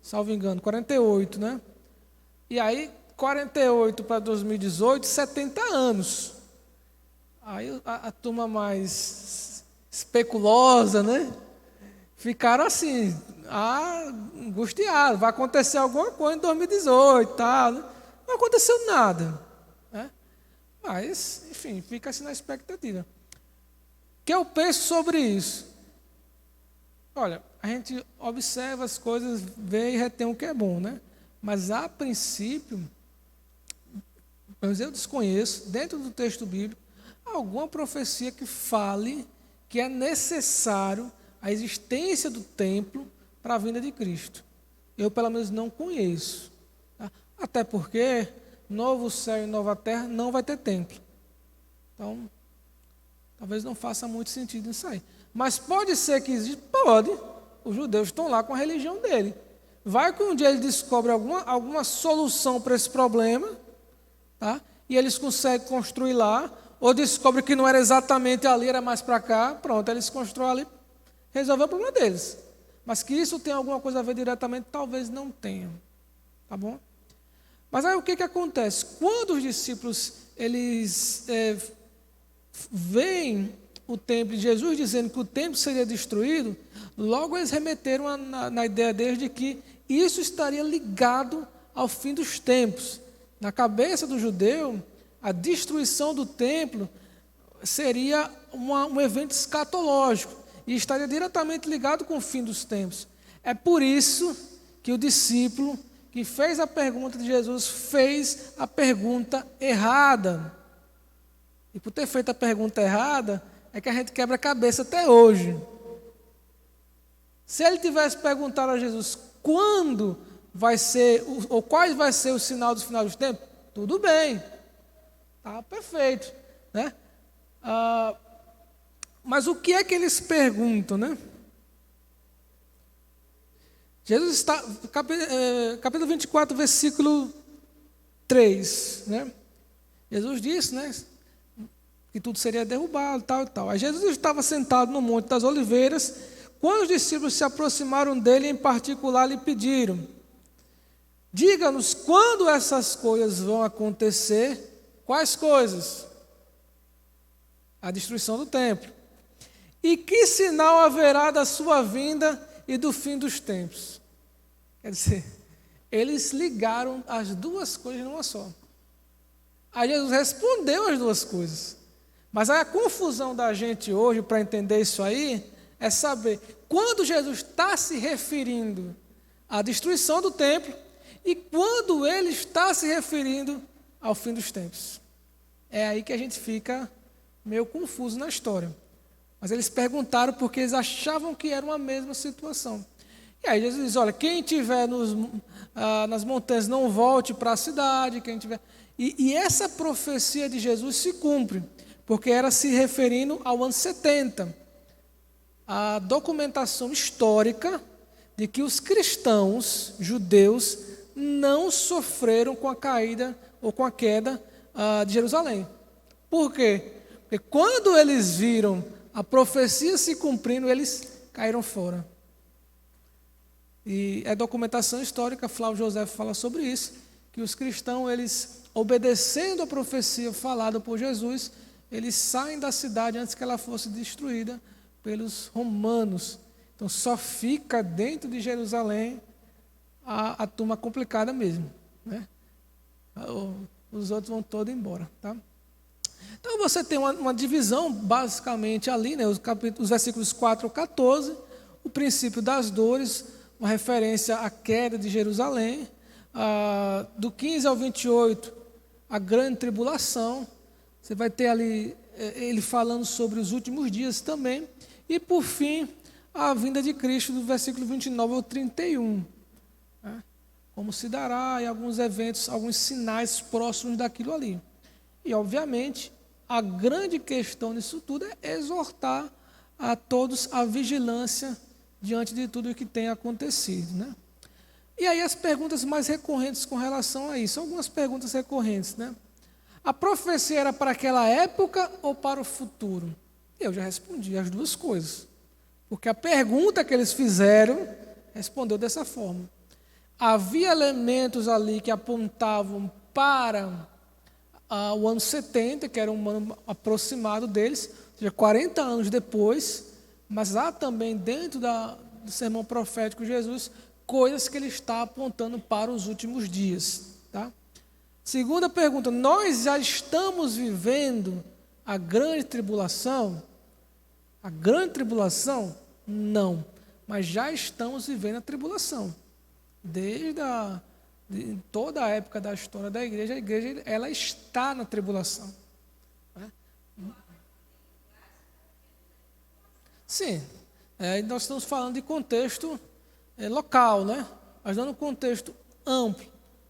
salvo engano, 48, né? E aí, 48 para 2018, 70 anos. Aí a turma mais especulosa, né? Ficaram assim, angustiados, vai acontecer alguma coisa em 2018 e tal, né? Não aconteceu nada, né? Mas, enfim, fica assim na expectativa. O que eu penso sobre isso? Olha, a gente observa as coisas, vê e retém o que é bom, né? Mas, a princípio, eu desconheço, dentro do texto bíblico, alguma profecia que fale que é necessário a existência do templo para a vinda de Cristo. Eu, pelo menos, não conheço. Tá? Até porque novo céu e nova terra não vai ter templo. Então, talvez não faça muito sentido isso aí. Mas pode ser que exista? Pode. Os judeus estão lá com a religião dele. Vai que um dia eles descobrem alguma solução para esse problema, tá? E eles conseguem construir lá, ou descobrem que não era exatamente ali, era mais para cá, pronto, eles constroem ali, resolveu o problema deles. Mas que isso tem alguma coisa a ver diretamente, talvez não tenha. Tá bom? Mas aí o que acontece? Quando os discípulos eles veem o templo, Jesus dizendo que o templo seria destruído, logo eles remeteram na ideia deles de que isso estaria ligado ao fim dos tempos. Na cabeça do judeu, a destruição do templo seria um evento escatológico e estaria diretamente ligado com o fim dos tempos. É por isso que o discípulo que fez a pergunta de Jesus fez a pergunta errada. E por ter feito a pergunta errada, é que a gente quebra a cabeça até hoje. Se ele tivesse perguntado a Jesus quando vai ser, ou quais vai ser o sinal do final dos tempos, tudo bem. Tá perfeito, né? Mas o que é que eles perguntam, né? Jesus está, capítulo 24, versículo 3, né? Jesus disse, né, que tudo seria derrubado, tal e tal. Aí Jesus estava sentado no Monte das Oliveiras, quando os discípulos se aproximaram dele, em particular lhe pediram: diga-nos quando essas coisas vão acontecer. Quais coisas? A destruição do templo. E que sinal haverá da sua vinda e do fim dos tempos? Quer dizer, eles ligaram as duas coisas numa só. Aí Jesus respondeu as duas coisas. Mas a confusão da gente hoje, para entender isso aí, é saber quando Jesus está se referindo à destruição do templo e quando ele está se referindo ao fim dos tempos. É aí que a gente fica meio confuso na história. Mas eles perguntaram porque eles achavam que era uma mesma situação. E aí Jesus diz: olha, quem estiver nas montanhas não volte para a cidade, quem tiver... E essa profecia de Jesus se cumpre, porque era se referindo ao ano 70. A documentação histórica de que os cristãos judeus não sofreram com a caída ou com a queda de Jerusalém. Por quê? Porque quando eles viram a profecia se cumprindo, eles caíram fora. E é documentação histórica, Flávio José fala sobre isso, que os cristãos, eles, obedecendo a profecia falada por Jesus, eles saem da cidade antes que ela fosse destruída pelos romanos. Então só fica dentro de Jerusalém a turma complicada mesmo, né? Os outros vão todos embora, tá? Então você tem uma divisão basicamente ali, né? Os versículos 4 ao 14, o princípio das dores, uma referência à queda de Jerusalém, do 15 ao 28, a grande tribulação. Você vai ter ali ele falando sobre os últimos dias também, e por fim a vinda de Cristo, do versículo 29 ao 31, né? Como se dará, e alguns eventos, alguns sinais próximos daquilo ali. E obviamente a grande questão nisso tudo é exortar a todos a vigilância diante de tudo o que tem acontecido, né? E aí as perguntas mais recorrentes com relação a isso, algumas perguntas recorrentes, né? A profecia era para aquela época ou para o futuro? Eu já respondi as duas coisas. Porque a pergunta que eles fizeram respondeu dessa forma. Havia elementos ali que apontavam para o ano 70, que era um ano aproximado deles, ou seja, 40 anos depois, mas há também dentro do sermão profético de Jesus coisas que ele está apontando para os últimos dias. Tá? Segunda pergunta, nós já estamos vivendo a grande tribulação? A grande tribulação? Não, mas já estamos vivendo a tribulação. Desde de toda a época da história da igreja, a igreja ela está na tribulação. Né? Sim, nós estamos falando de contexto local, né? Mas não no contexto amplo.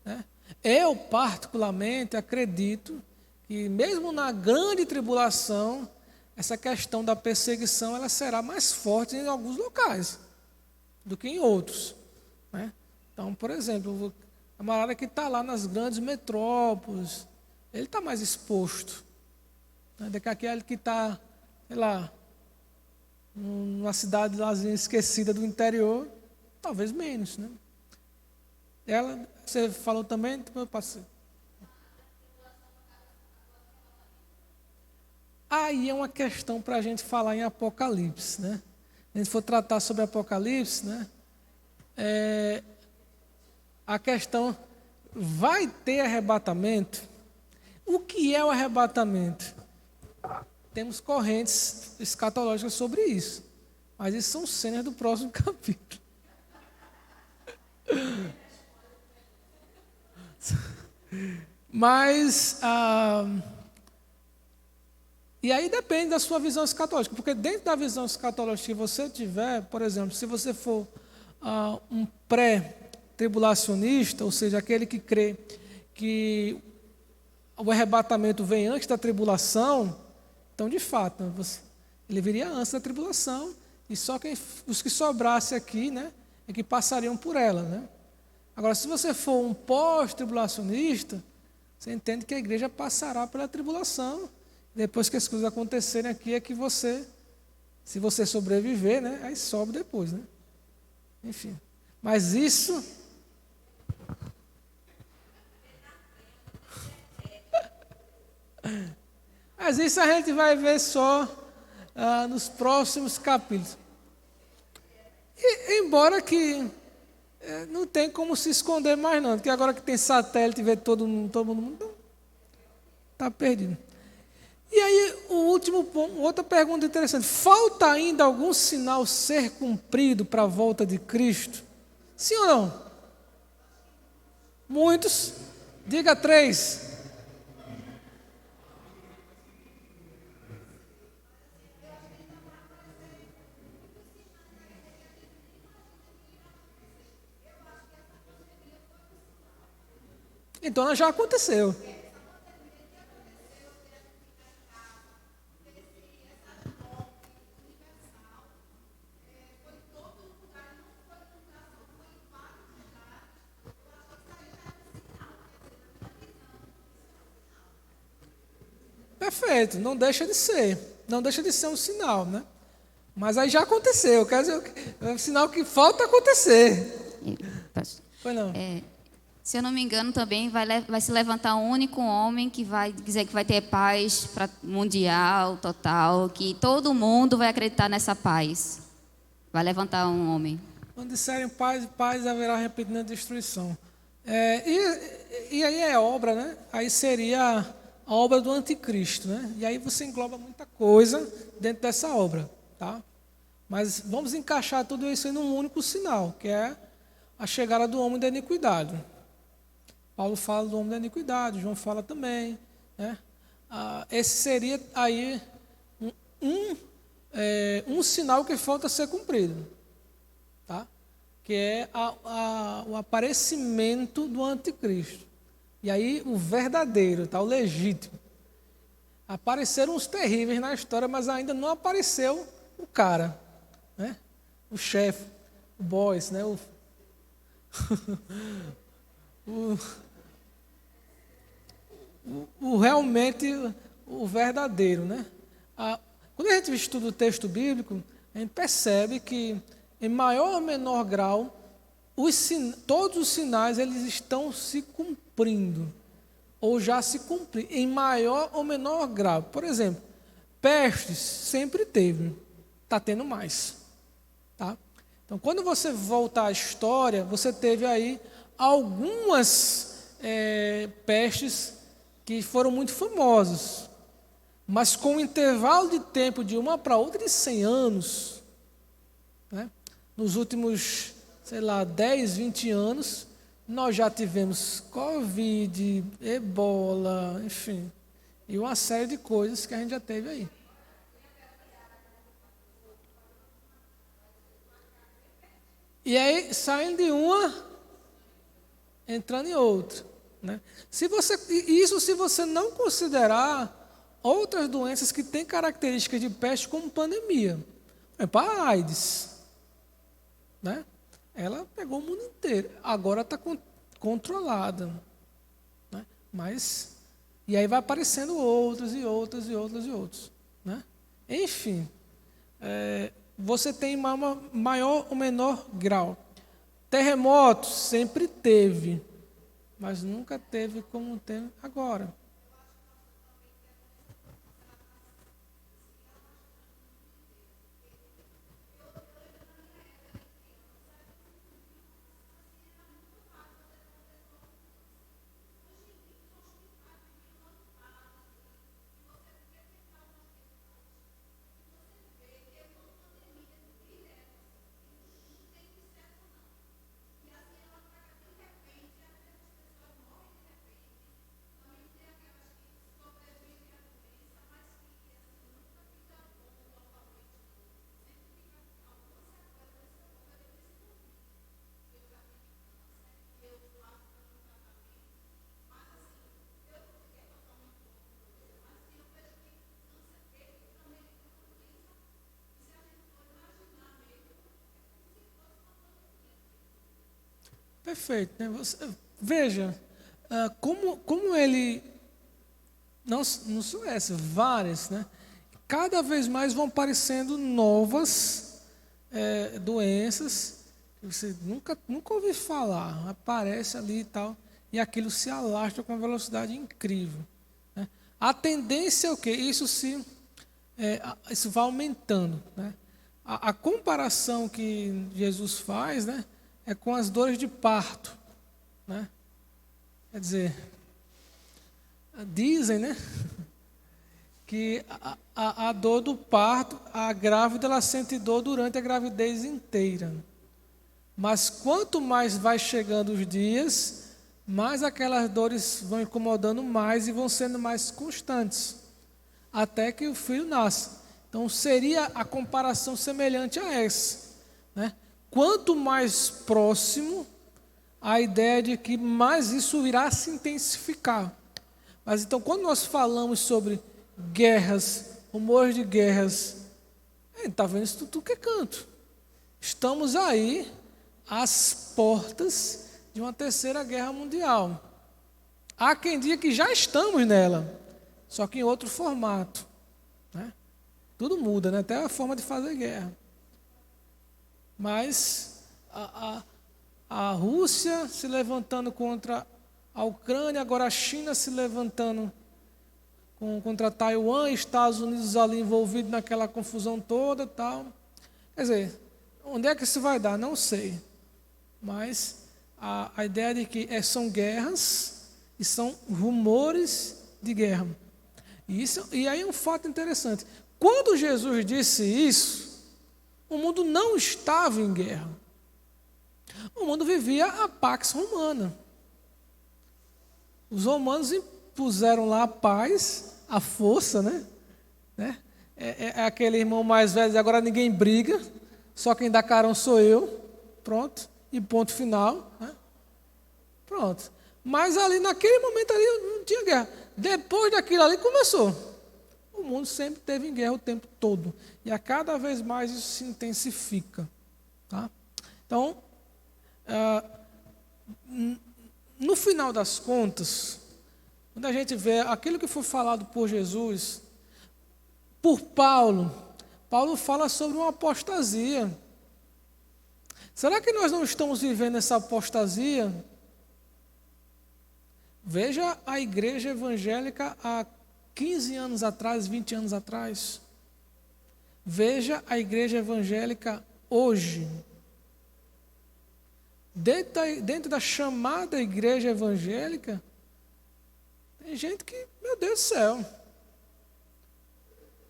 Né? Eu, particularmente, acredito que mesmo na grande tribulação, essa questão da perseguição ela será mais forte em alguns locais do que em outros. Né? Então, por exemplo, o camarada que está lá nas grandes metrópoles, ele está mais exposto. Né? Do que aquele que está, sei lá, numa cidade esquecida do interior, talvez menos. Né? Você falou também, depois eu passei. Aí é uma questão para a gente falar em Apocalipse. Né? Se a gente for tratar sobre Apocalipse, né? A questão, vai ter arrebatamento? O que é o arrebatamento? Temos correntes escatológicas sobre isso. Mas isso são cenas do próximo capítulo. Mas, e aí depende da sua visão escatológica, porque dentro da visão escatológica que você tiver, por exemplo, se você for um pré-tribulacionista, ou seja, aquele que crê que o arrebatamento vem antes da tribulação, então, de fato, ele viria antes da tribulação, e só os que sobrassem aqui, né, é que passariam por ela. Né? Agora, se você for um pós-tribulacionista, você entende que a igreja passará pela tribulação, depois que as coisas acontecerem aqui, é que você, se você sobreviver, né, aí sobe depois. Né? Enfim, mas isso... Mas isso a gente vai ver só nos próximos capítulos. E, embora que não tem como se esconder mais não, porque agora que tem satélite, vê todo mundo está perdido. E aí, o último ponto, outra pergunta interessante. Falta ainda algum sinal ser cumprido para a volta de Cristo? Sim ou não? Muitos. Diga 3. Então, já aconteceu. Perfeito, não deixa de ser. Não deixa de ser um sinal, né? Mas aí já aconteceu. Quer dizer, é um sinal que falta acontecer. Foi não? Se eu não me engano, também vai se levantar um único homem que vai dizer que vai ter paz mundial, total, que todo mundo vai acreditar nessa paz. Vai levantar um homem. Quando disserem paz, haverá arrependimento e destruição. E aí é obra, né? Aí seria a obra do anticristo, né? E aí você engloba muita coisa dentro dessa obra, tá? Mas vamos encaixar tudo isso em um único sinal, que é a chegada do homem da iniquidade. Paulo fala do homem da iniquidade, João fala também. Né? Esse seria aí um sinal que falta ser cumprido. Tá? Que é o aparecimento do anticristo. E aí o verdadeiro, tá? O legítimo. Apareceram os terríveis na história, mas ainda não apareceu o cara. Né? O chefe, o boss, né? realmente o verdadeiro, né? Quando a gente estuda o texto bíblico, a gente percebe que, em maior ou menor grau, todos os sinais eles estão se cumprindo, ou já se cumpriram, em maior ou menor grau. Por exemplo, pestes sempre teve, está tendo mais. Tá? Então, quando você voltar à história, você teve aí algumas pestes que foram muito famosas, mas com um intervalo de tempo de uma para outra de 100 anos, né? Nos últimos, 10, 20 anos, nós já tivemos Covid, Ebola, enfim, e uma série de coisas que a gente já teve aí. E aí, saindo de uma, entrando em outra, né? Se você não considerar outras doenças que têm características de peste, como pandemia. Por exemplo, a AIDS, né? Ela pegou o mundo inteiro. Agora está controlada, né? E aí vai aparecendo outras e outras e outras e outros, né? Enfim, você tem maior ou menor grau. Terremotos sempre teve, mas nunca teve como tem agora. Perfeito, né? Veja, como ele, não são essas, várias, né? Cada vez mais vão aparecendo novas doenças que você nunca ouviu falar, aparece ali e tal, e aquilo se alastra com uma velocidade incrível, né? A tendência é o quê? Isso vai aumentando, né? A comparação que Jesus faz, né, é com as dores de parto, né? Quer dizer, dizem, né, que a dor do parto, a grávida ela sente dor durante a gravidez inteira. Mas quanto mais vai chegando os dias, mais aquelas dores vão incomodando mais e vão sendo mais constantes, até que o filho nasce. Então seria a comparação semelhante a essa, né? Quanto mais próximo, a ideia de que mais isso irá se intensificar. Mas então, quando nós falamos sobre guerras, rumores de guerras, a gente está vendo isso tudo que é canto. Estamos aí às portas de uma terceira guerra mundial. Há quem diga que já estamos nela, só que em outro formato, né? Tudo muda, né? Até a forma de fazer guerra. Mas a Rússia se levantando contra a Ucrânia, agora a China se levantando contra Taiwan, Estados Unidos ali envolvidos naquela confusão toda e tal. Quer dizer, onde é que isso vai dar? Não sei. Mas a ideia de que são guerras e são rumores de guerra. E aí é um fato interessante. Quando Jesus disse isso, o mundo não estava em guerra. O mundo vivia a Pax Romana. Os romanos impuseram lá a paz, a força, né? É aquele irmão mais velho, agora ninguém briga, só quem dá carão sou eu. Pronto, e ponto final, né? Pronto. Mas ali, naquele momento ali, não tinha guerra. Depois daquilo ali, começou. O mundo sempre teve em guerra o tempo todo. E a cada vez mais isso se intensifica. Tá? Então, no final das contas, Quando a gente vê aquilo que foi falado por Jesus, por Paulo, Paulo fala sobre uma apostasia. Será que nós não estamos vivendo essa apostasia? Veja a igreja evangélica há 15 anos atrás, 20 anos atrás. Veja a igreja evangélica hoje. Dentro da chamada igreja evangélica, tem gente que, meu Deus do céu.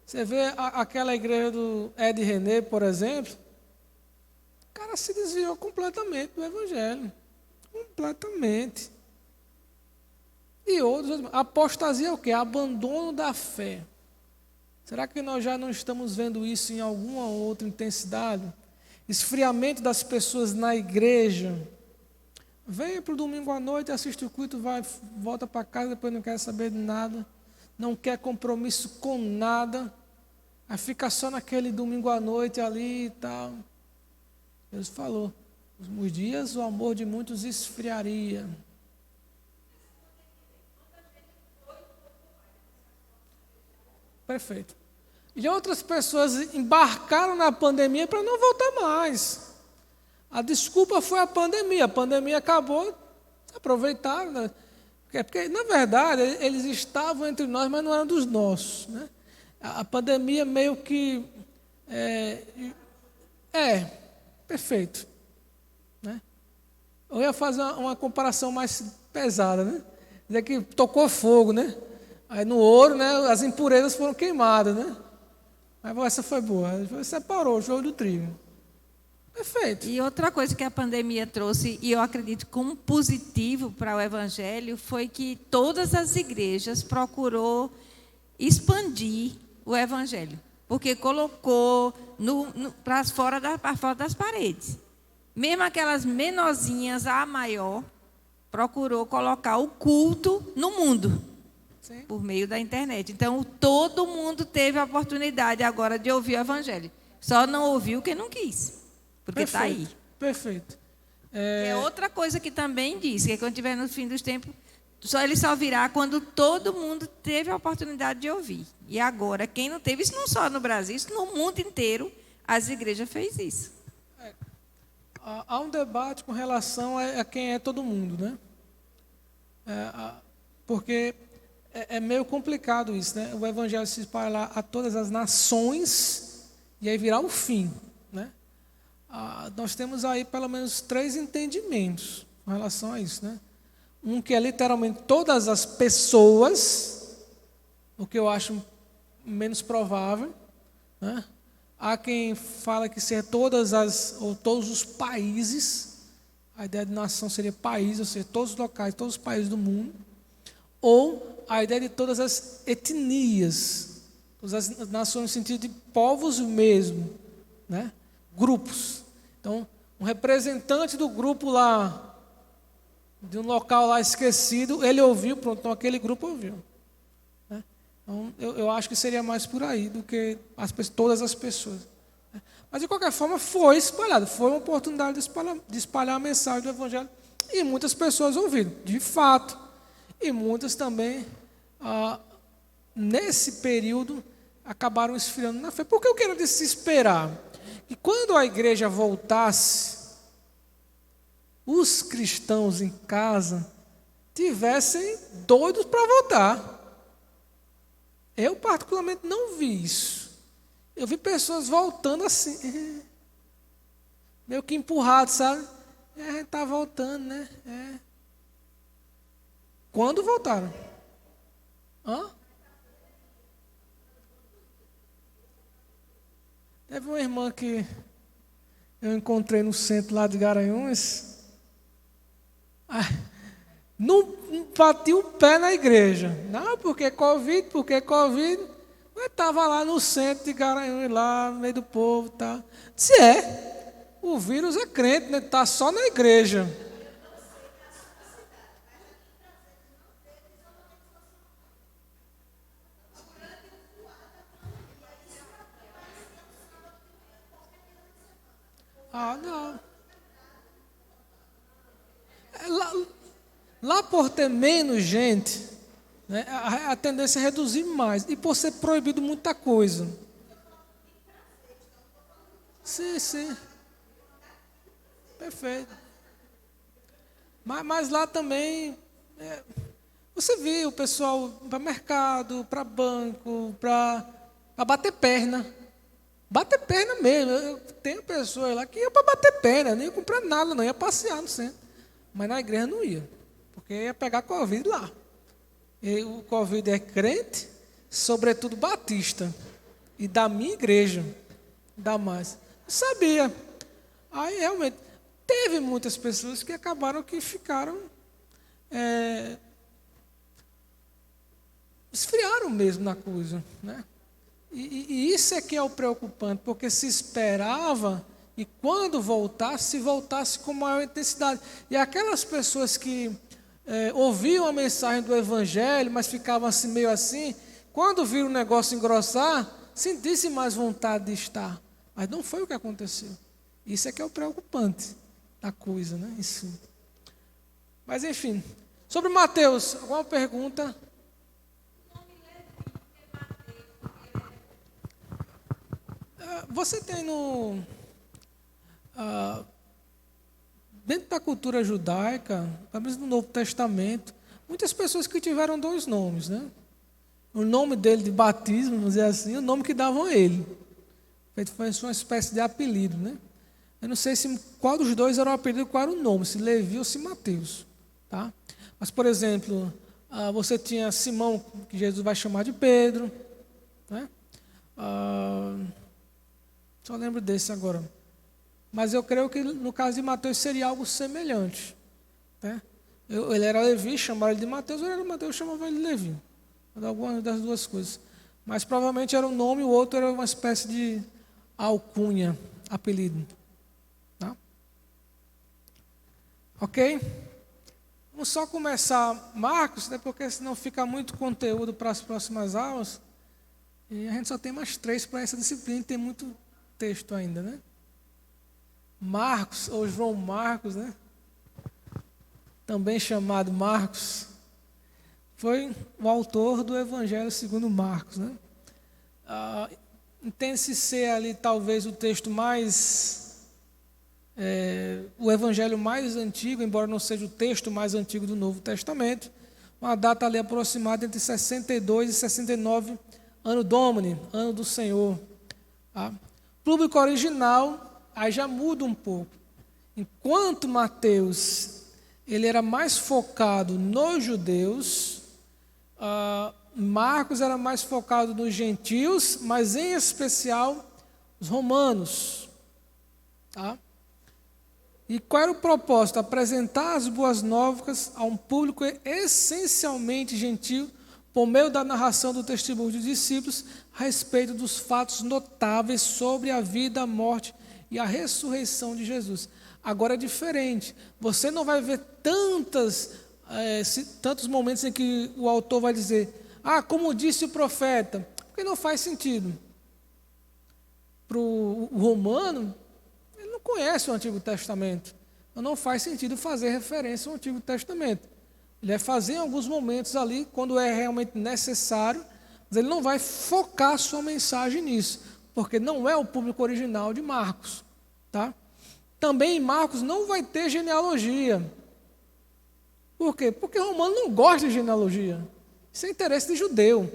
Você vê aquela igreja do Ed René, por exemplo, o cara se desviou completamente do evangelho. Completamente. E outros, apostasia é o quê? Abandono da fé. Será que nós já não estamos vendo isso em alguma outra intensidade? Esfriamento das pessoas na igreja. Vem para o domingo à noite, assiste o culto, volta para casa, depois não quer saber de nada, não quer compromisso com nada, aí fica só naquele domingo à noite ali e tal. Jesus falou, nos últimos dias o amor de muitos esfriaria. Perfeito. E outras pessoas embarcaram na pandemia para não voltar mais. A desculpa foi a pandemia acabou, aproveitaram, né? Porque, na verdade, eles estavam entre nós, mas não eram dos nossos, né? A pandemia meio que... perfeito. Né? Eu ia fazer uma comparação mais pesada, né? Dizer que tocou fogo, né? Aí no ouro, né, as impurezas foram queimadas, né? Mas essa foi boa, separou o joio do trigo. Perfeito. E outra coisa que a pandemia trouxe, e eu acredito como positivo para o Evangelho, foi que todas as igrejas procurou expandir o Evangelho, porque colocou para fora das paredes. Mesmo aquelas menorzinhas, a maior, procurou colocar o culto no mundo. Sim. Por meio da internet. Então, todo mundo teve a oportunidade agora de ouvir o Evangelho. Só não ouviu quem não quis, porque está aí. Perfeito. É outra coisa que também diz, que quando estiver no fim dos tempos, ele só virá quando todo mundo teve a oportunidade de ouvir. E agora, quem não teve, isso não só no Brasil, isso no mundo inteiro, as igrejas fez isso. Há um debate com relação a quem é todo mundo, né? Porque... É meio complicado isso, né? O evangelho se espalhar a todas as nações e aí virar o fim, né? Nós temos aí pelo menos 3 entendimentos com relação a isso, né? Um que é literalmente todas as pessoas, o que eu acho menos provável, né? Há quem fala que ser todas ou todos os países, a ideia de nação seria país, ou seja, todos os locais, todos os países do mundo, ou a ideia de todas as etnias, todas as nações no sentido de povos mesmo, né? Grupos. Então, um representante do grupo lá, de um local lá esquecido, ele ouviu, pronto, então aquele grupo ouviu. Né? Então, eu acho que seria mais por aí do que todas as pessoas. Né? Mas, de qualquer forma, foi espalhado, foi uma oportunidade de espalhar a mensagem do Evangelho, e muitas pessoas ouviram, de fato. E muitas também, nesse período, acabaram esfriando na fé. Por que eu quero se esperar? Que quando a igreja voltasse, os cristãos em casa tivessem doidos para voltar. Eu, particularmente, não vi isso. Eu vi pessoas voltando assim, meio que empurrado, sabe? A gente está voltando, né? Quando voltaram? Teve uma irmã que eu encontrei no centro lá de Garanhuns. Não bati o pé na igreja. Não, porque Covid. Mas estava lá no centro de Garanhuns, lá no meio do povo. Tá. Disse, o vírus é crente, né? Está só na igreja. Não. Lá por ter menos gente, né? A tendência é reduzir mais. E por ser proibido muita coisa. Sim, sim. Perfeito. Mas lá também, você vê o pessoal para mercado, para banco, para bater perna. Bater perna mesmo. Eu tenho pessoas lá que iam para bater perna, não ia comprar nada, não ia passear no centro. Mas na igreja não ia, porque ia pegar Covid lá. E o Covid é crente, sobretudo batista, e da minha igreja, da mais. Eu sabia. Aí realmente, teve muitas pessoas que acabaram que ficaram, esfriaram mesmo na coisa, né? E isso é que é o preocupante, porque se esperava, e quando voltasse, se voltasse com maior intensidade. E aquelas pessoas que ouviam a mensagem do Evangelho, mas ficavam assim, meio assim, quando viram o negócio engrossar, sentissem mais vontade de estar. Mas não foi o que aconteceu. Isso é que é o preocupante da coisa, né? Isso. Mas enfim, sobre Mateus, alguma pergunta? Você tem dentro da cultura judaica, pelo menos no Novo Testamento, muitas pessoas que tiveram 2 nomes, né? O nome dele de batismo, vamos dizer assim, o nome que davam a ele. Foi uma espécie de apelido, né? Eu não sei qual dos 2 era o apelido, qual era o nome, se Levi ou se Mateus, tá? Mas, por exemplo, você tinha Simão, que Jesus vai chamar de Pedro, né? Só lembro desse agora. Mas eu creio que no caso de Mateus seria algo semelhante, né? Ele era Levi, chamaram ele de Mateus, ou ele era Mateus, chamava ele de Levi. Alguma das 2 coisas. Mas provavelmente era um nome, o outro era uma espécie de alcunha, apelido. Tá? Ok? Vamos só começar Marcos, né, porque senão fica muito conteúdo para as próximas aulas. E a gente só tem mais 3 para essa disciplina, e tem muito texto ainda, né? Marcos, ou João Marcos, né? Também chamado Marcos, foi o autor do Evangelho segundo Marcos, né? Entende-se ser ali talvez o texto mais, o Evangelho mais antigo, embora não seja o texto mais antigo do Novo Testamento, uma data ali aproximada entre 62 e 69 Anno Domini, ano do Senhor. Tá? Público original, aí já muda um pouco. Enquanto Mateus, ele era mais focado nos judeus, Marcos era mais focado nos gentios, mas em especial os romanos. Tá? E qual era o propósito? Apresentar as boas novas a um público essencialmente gentil, por meio da narração do testemunho dos discípulos a respeito dos fatos notáveis sobre a vida, a morte e a ressurreição de Jesus. Agora é diferente. Você não vai ver tantos momentos em que o autor vai dizer, como disse o profeta, porque não faz sentido. Para o romano, ele não conhece o Antigo Testamento. Então não faz sentido fazer referência ao Antigo Testamento. Ele vai fazer em alguns momentos ali, quando é realmente necessário, mas ele não vai focar sua mensagem nisso, porque não é o público original de Marcos. Tá? Também em Marcos não vai ter genealogia. Por quê? Porque o romano não gosta de genealogia. Isso é interesse de judeu.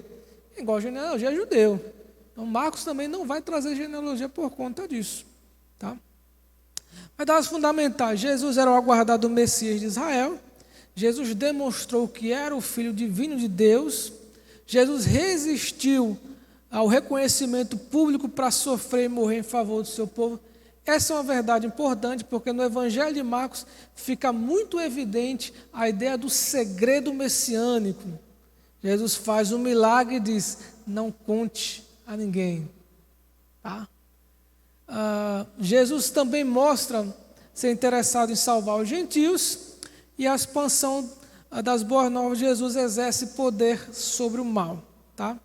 Quem gosta de genealogia é judeu. Então Marcos também não vai trazer genealogia por conta disso. Tá? Mas dados fundamentais, Jesus era o aguardado Messias de Israel. Jesus demonstrou que era o Filho divino de Deus. Jesus resistiu ao reconhecimento público para sofrer e morrer em favor do seu povo. Essa é uma verdade importante, porque no Evangelho de Marcos fica muito evidente a ideia do segredo messiânico. Jesus faz um milagre e diz, não conte a ninguém. Tá? Jesus também mostra ser interessado em salvar os gentios, e a expansão das boas novas de Jesus exerce poder sobre o mal. Tá?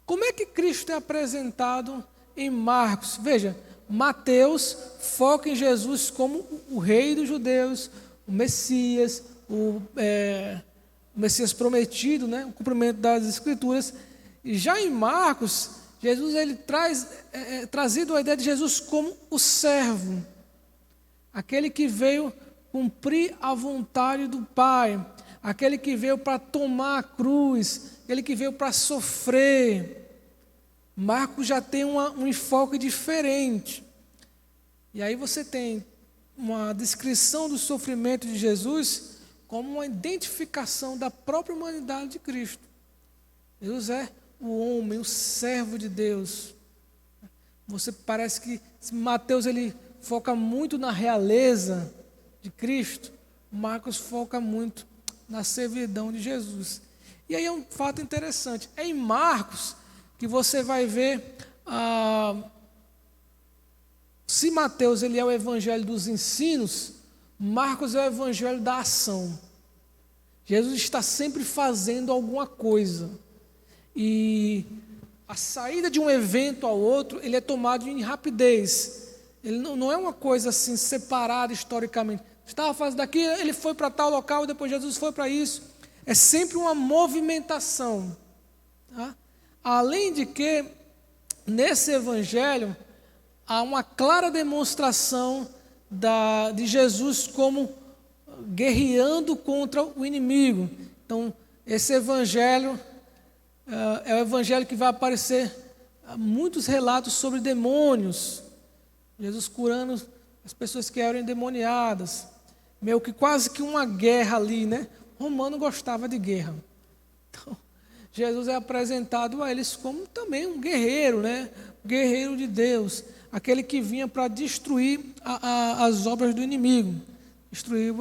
Como é que Cristo é apresentado em Marcos? Veja, Mateus foca em Jesus como o rei dos judeus, o Messias, o o Messias prometido, né? O cumprimento das Escrituras. E já em Marcos, Jesus ele traz trazido a ideia de Jesus como o servo, aquele que veio cumprir a vontade do Pai, aquele que veio para tomar a cruz, aquele que veio para sofrer. Marcos já tem um enfoque diferente. E aí você tem uma descrição do sofrimento de Jesus como uma identificação da própria humanidade de Cristo. Jesus é o homem, o servo de Deus. Você parece que Mateus ele foca muito na realeza de Cristo, Marcos foca muito na servidão de Jesus. E aí é um fato interessante. É em Marcos que você vai ver se Mateus ele é o evangelho dos ensinos, Marcos é o evangelho da ação. Jesus está sempre fazendo alguma coisa. E a saída de um evento ao outro, ele é tomado em rapidez. Ele não é uma coisa assim separada historicamente. Estava fazendo daqui, ele foi para tal local, depois Jesus foi para isso. É sempre uma movimentação. Tá? Além de que, nesse evangelho, há uma clara demonstração de Jesus como guerreando contra o inimigo. Então, esse evangelho é o evangelho que vai aparecer muitos relatos sobre demônios. Jesus curando as pessoas que eram endemoniadas. Meio que quase que uma guerra ali, né? O romano gostava de guerra. Então, Jesus é apresentado a eles como também um guerreiro, né? Guerreiro de Deus. Aquele que vinha para destruir as obras do inimigo. Destruir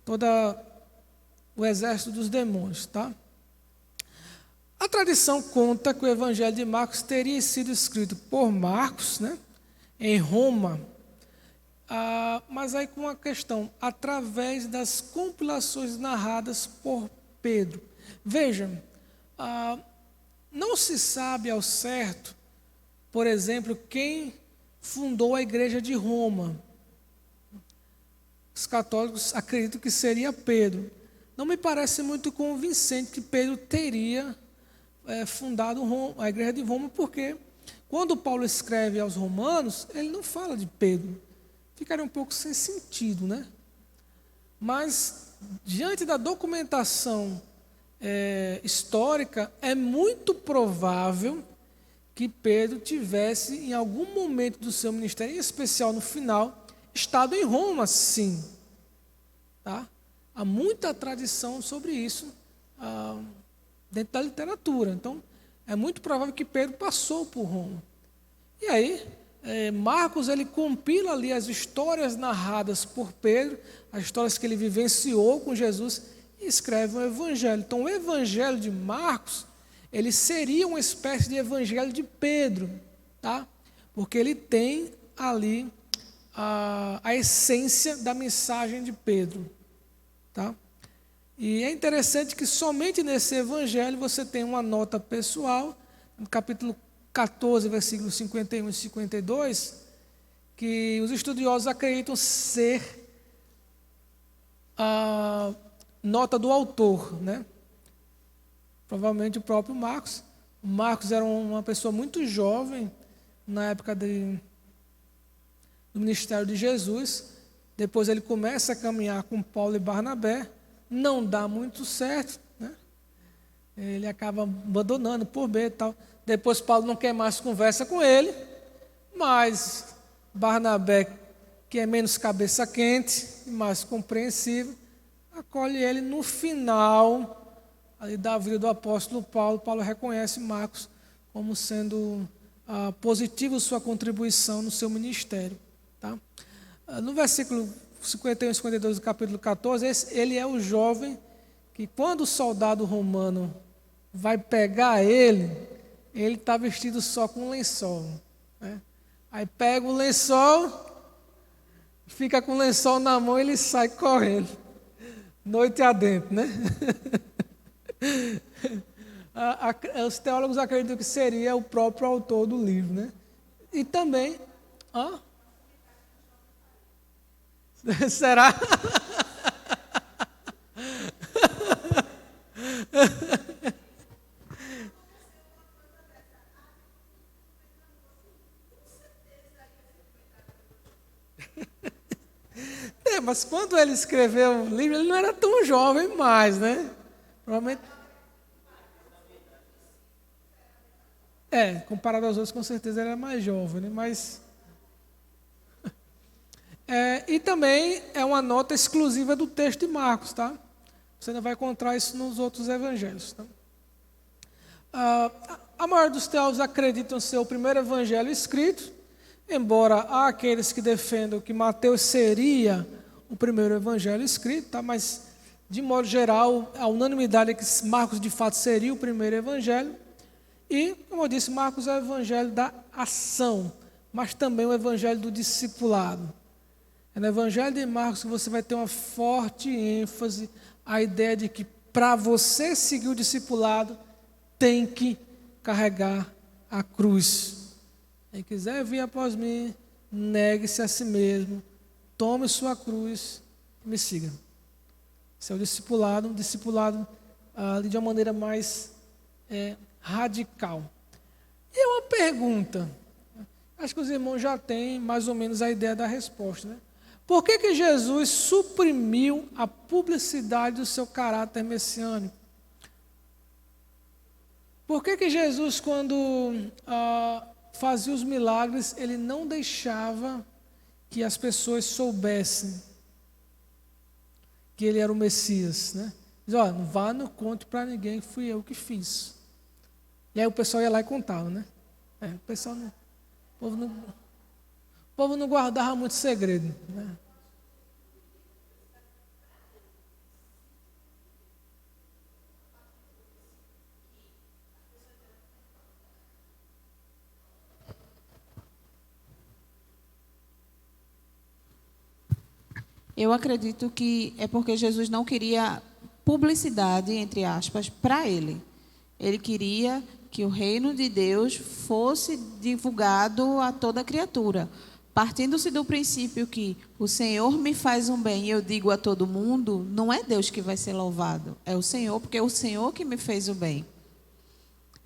todo o exército dos demônios, tá? A tradição conta que o Evangelho de Marcos teria sido escrito por Marcos, né, em Roma, mas aí com uma questão, através das compilações narradas por Pedro. Veja, não se sabe ao certo, por exemplo, quem fundou a igreja de Roma. Os católicos acreditam que seria Pedro. Não me parece muito convincente que Pedro teria fundado a igreja de Roma, porque quando Paulo escreve aos romanos, ele não fala de Pedro. Ficaria um pouco sem sentido, né? Mas, diante da documentação histórica, é muito provável que Pedro tivesse, em algum momento do seu ministério, em especial no final, estado em Roma, sim. Tá? Há muita tradição sobre isso dentro da literatura. Então, é muito provável que Pedro passou por Roma. E aí, Marcos ele compila ali as histórias narradas por Pedro, as histórias que ele vivenciou com Jesus, e escreve um evangelho. Então, o evangelho de Marcos, ele seria uma espécie de evangelho de Pedro, tá? Porque ele tem ali a essência da mensagem de Pedro, tá? E é interessante que somente nesse evangelho você tem uma nota pessoal, no capítulo 14, versículos 51 e 52, que os estudiosos acreditam ser a nota do autor, né? Provavelmente o próprio Marcos. O Marcos era uma pessoa muito jovem na época do ministério de Jesus. Depois ele começa a caminhar com Paulo e Barnabé. Não dá muito certo, né? Ele acaba abandonando por medo e tal. Depois Paulo não quer mais conversa com ele, mas Barnabé, que é menos cabeça quente e mais compreensível, acolhe ele no final ali da vida do apóstolo Paulo. Paulo reconhece Marcos como sendo positivo sua contribuição no seu ministério. Tá? No versículo 51 e 52 do capítulo 14, ele é o jovem que, quando o soldado romano vai pegar ele está vestido só com um lençol, né? Aí pega o lençol, fica com o lençol na mão e ele sai correndo, noite adentro, né? Os teólogos acreditam que seria o próprio autor do livro, né? E também... Será? mas quando ele escreveu o livro, ele não era tão jovem mais, né? Provavelmente. Comparado aos outros, com certeza ele era mais jovem, né? Mas. E também é uma nota exclusiva do texto de Marcos, tá? Você não vai encontrar isso nos outros evangelhos. Tá? A maioria dos teólogos acreditam ser o primeiro evangelho escrito, embora há aqueles que defendam que Mateus seria o primeiro evangelho escrito, tá? Mas, de modo geral, a unanimidade é que Marcos, de fato, seria o primeiro evangelho. E, como eu disse, Marcos é o evangelho da ação, mas também o evangelho do discipulado. É no evangelho de Marcos que você vai ter uma forte ênfase, a ideia de que para você seguir o discipulado, tem que carregar a cruz. Quem quiser vir após mim, negue-se a si mesmo, tome sua cruz e me siga. Esse é o discipulado, de uma maneira mais radical. E uma pergunta, acho que os irmãos já têm mais ou menos a ideia da resposta, né? Por que Jesus suprimiu a publicidade do seu caráter messiânico? Por que Jesus, quando fazia os milagres, ele não deixava que as pessoas soubessem que ele era o Messias, né? Diz, não vá, não conte para ninguém que fui eu que fiz. E aí o pessoal ia lá e contava, né? O povo não guardava muito segredo, né? Eu acredito que é porque Jesus não queria publicidade, entre aspas, para ele. Ele queria que o reino de Deus fosse divulgado a toda criatura. Partindo-se do princípio que o Senhor me faz um bem e eu digo a todo mundo, não é Deus que vai ser louvado, é o Senhor, porque é o Senhor que me fez o bem.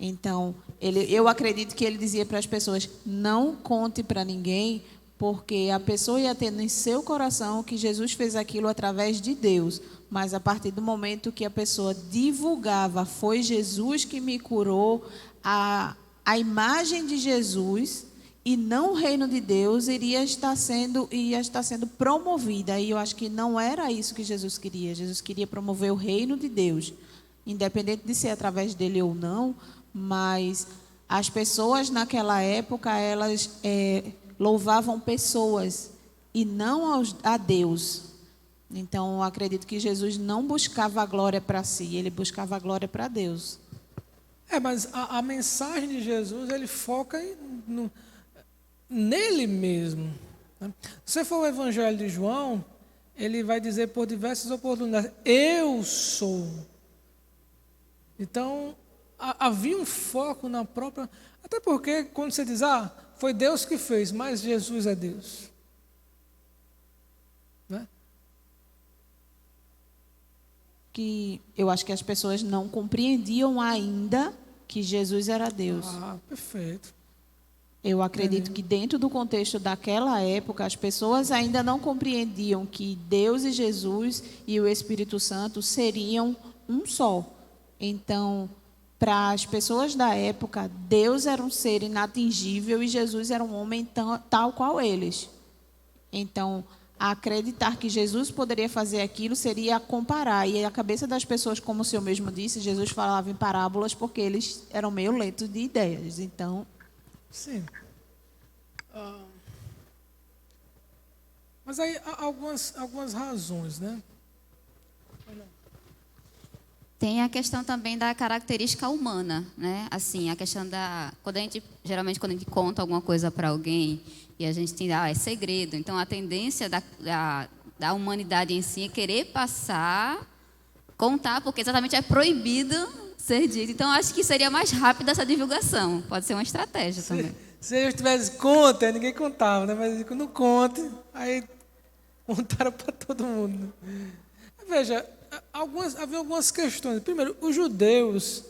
Então, eu acredito que ele dizia para as pessoas, não conte para ninguém, porque a pessoa ia ter em seu coração que Jesus fez aquilo através de Deus. Mas a partir do momento que a pessoa divulgava, foi Jesus que me curou, a imagem de Jesus e não o reino de Deus ia estar sendo promovida. E eu acho que não era isso que Jesus queria. Jesus queria promover o reino de Deus, independente de ser através dele ou não. Mas as pessoas naquela época, elas louvavam pessoas e não a Deus. Então, eu acredito que Jesus não buscava a glória para si, ele buscava a glória para Deus. Mas a mensagem de Jesus, ele foca nele mesmo. Né? Se você for o Evangelho de João, ele vai dizer por diversas oportunidades, eu sou. Então, havia um foco na própria... Até porque, quando você diz, foi Deus que fez, mas Jesus é Deus. Né? Que eu acho que as pessoas não compreendiam ainda que Jesus era Deus. Perfeito. Eu acredito que dentro do contexto daquela época, as pessoas ainda não compreendiam que Deus e Jesus e o Espírito Santo seriam um só. Então, para as pessoas da época, Deus era um ser inatingível e Jesus era um homem tal qual eles. Então, acreditar que Jesus poderia fazer aquilo seria comparar. E a cabeça das pessoas, como o senhor mesmo disse, Jesus falava em parábolas porque eles eram meio lentos de ideias. Então... Sim. Mas aí há algumas razões, né? Tem a questão também da característica humana, né? Assim, a questão geralmente quando a gente conta alguma coisa para alguém e a gente tem, é segredo. Então, a tendência da humanidade em si é querer contar, porque exatamente é proibido ser dito. Então, acho que seria mais rápida essa divulgação. Pode ser uma estratégia também. Se eu tivesse conta, ninguém contava, né? Mas quando não conte, aí contaram para todo mundo. Veja, havia algumas questões. Primeiro, os judeus,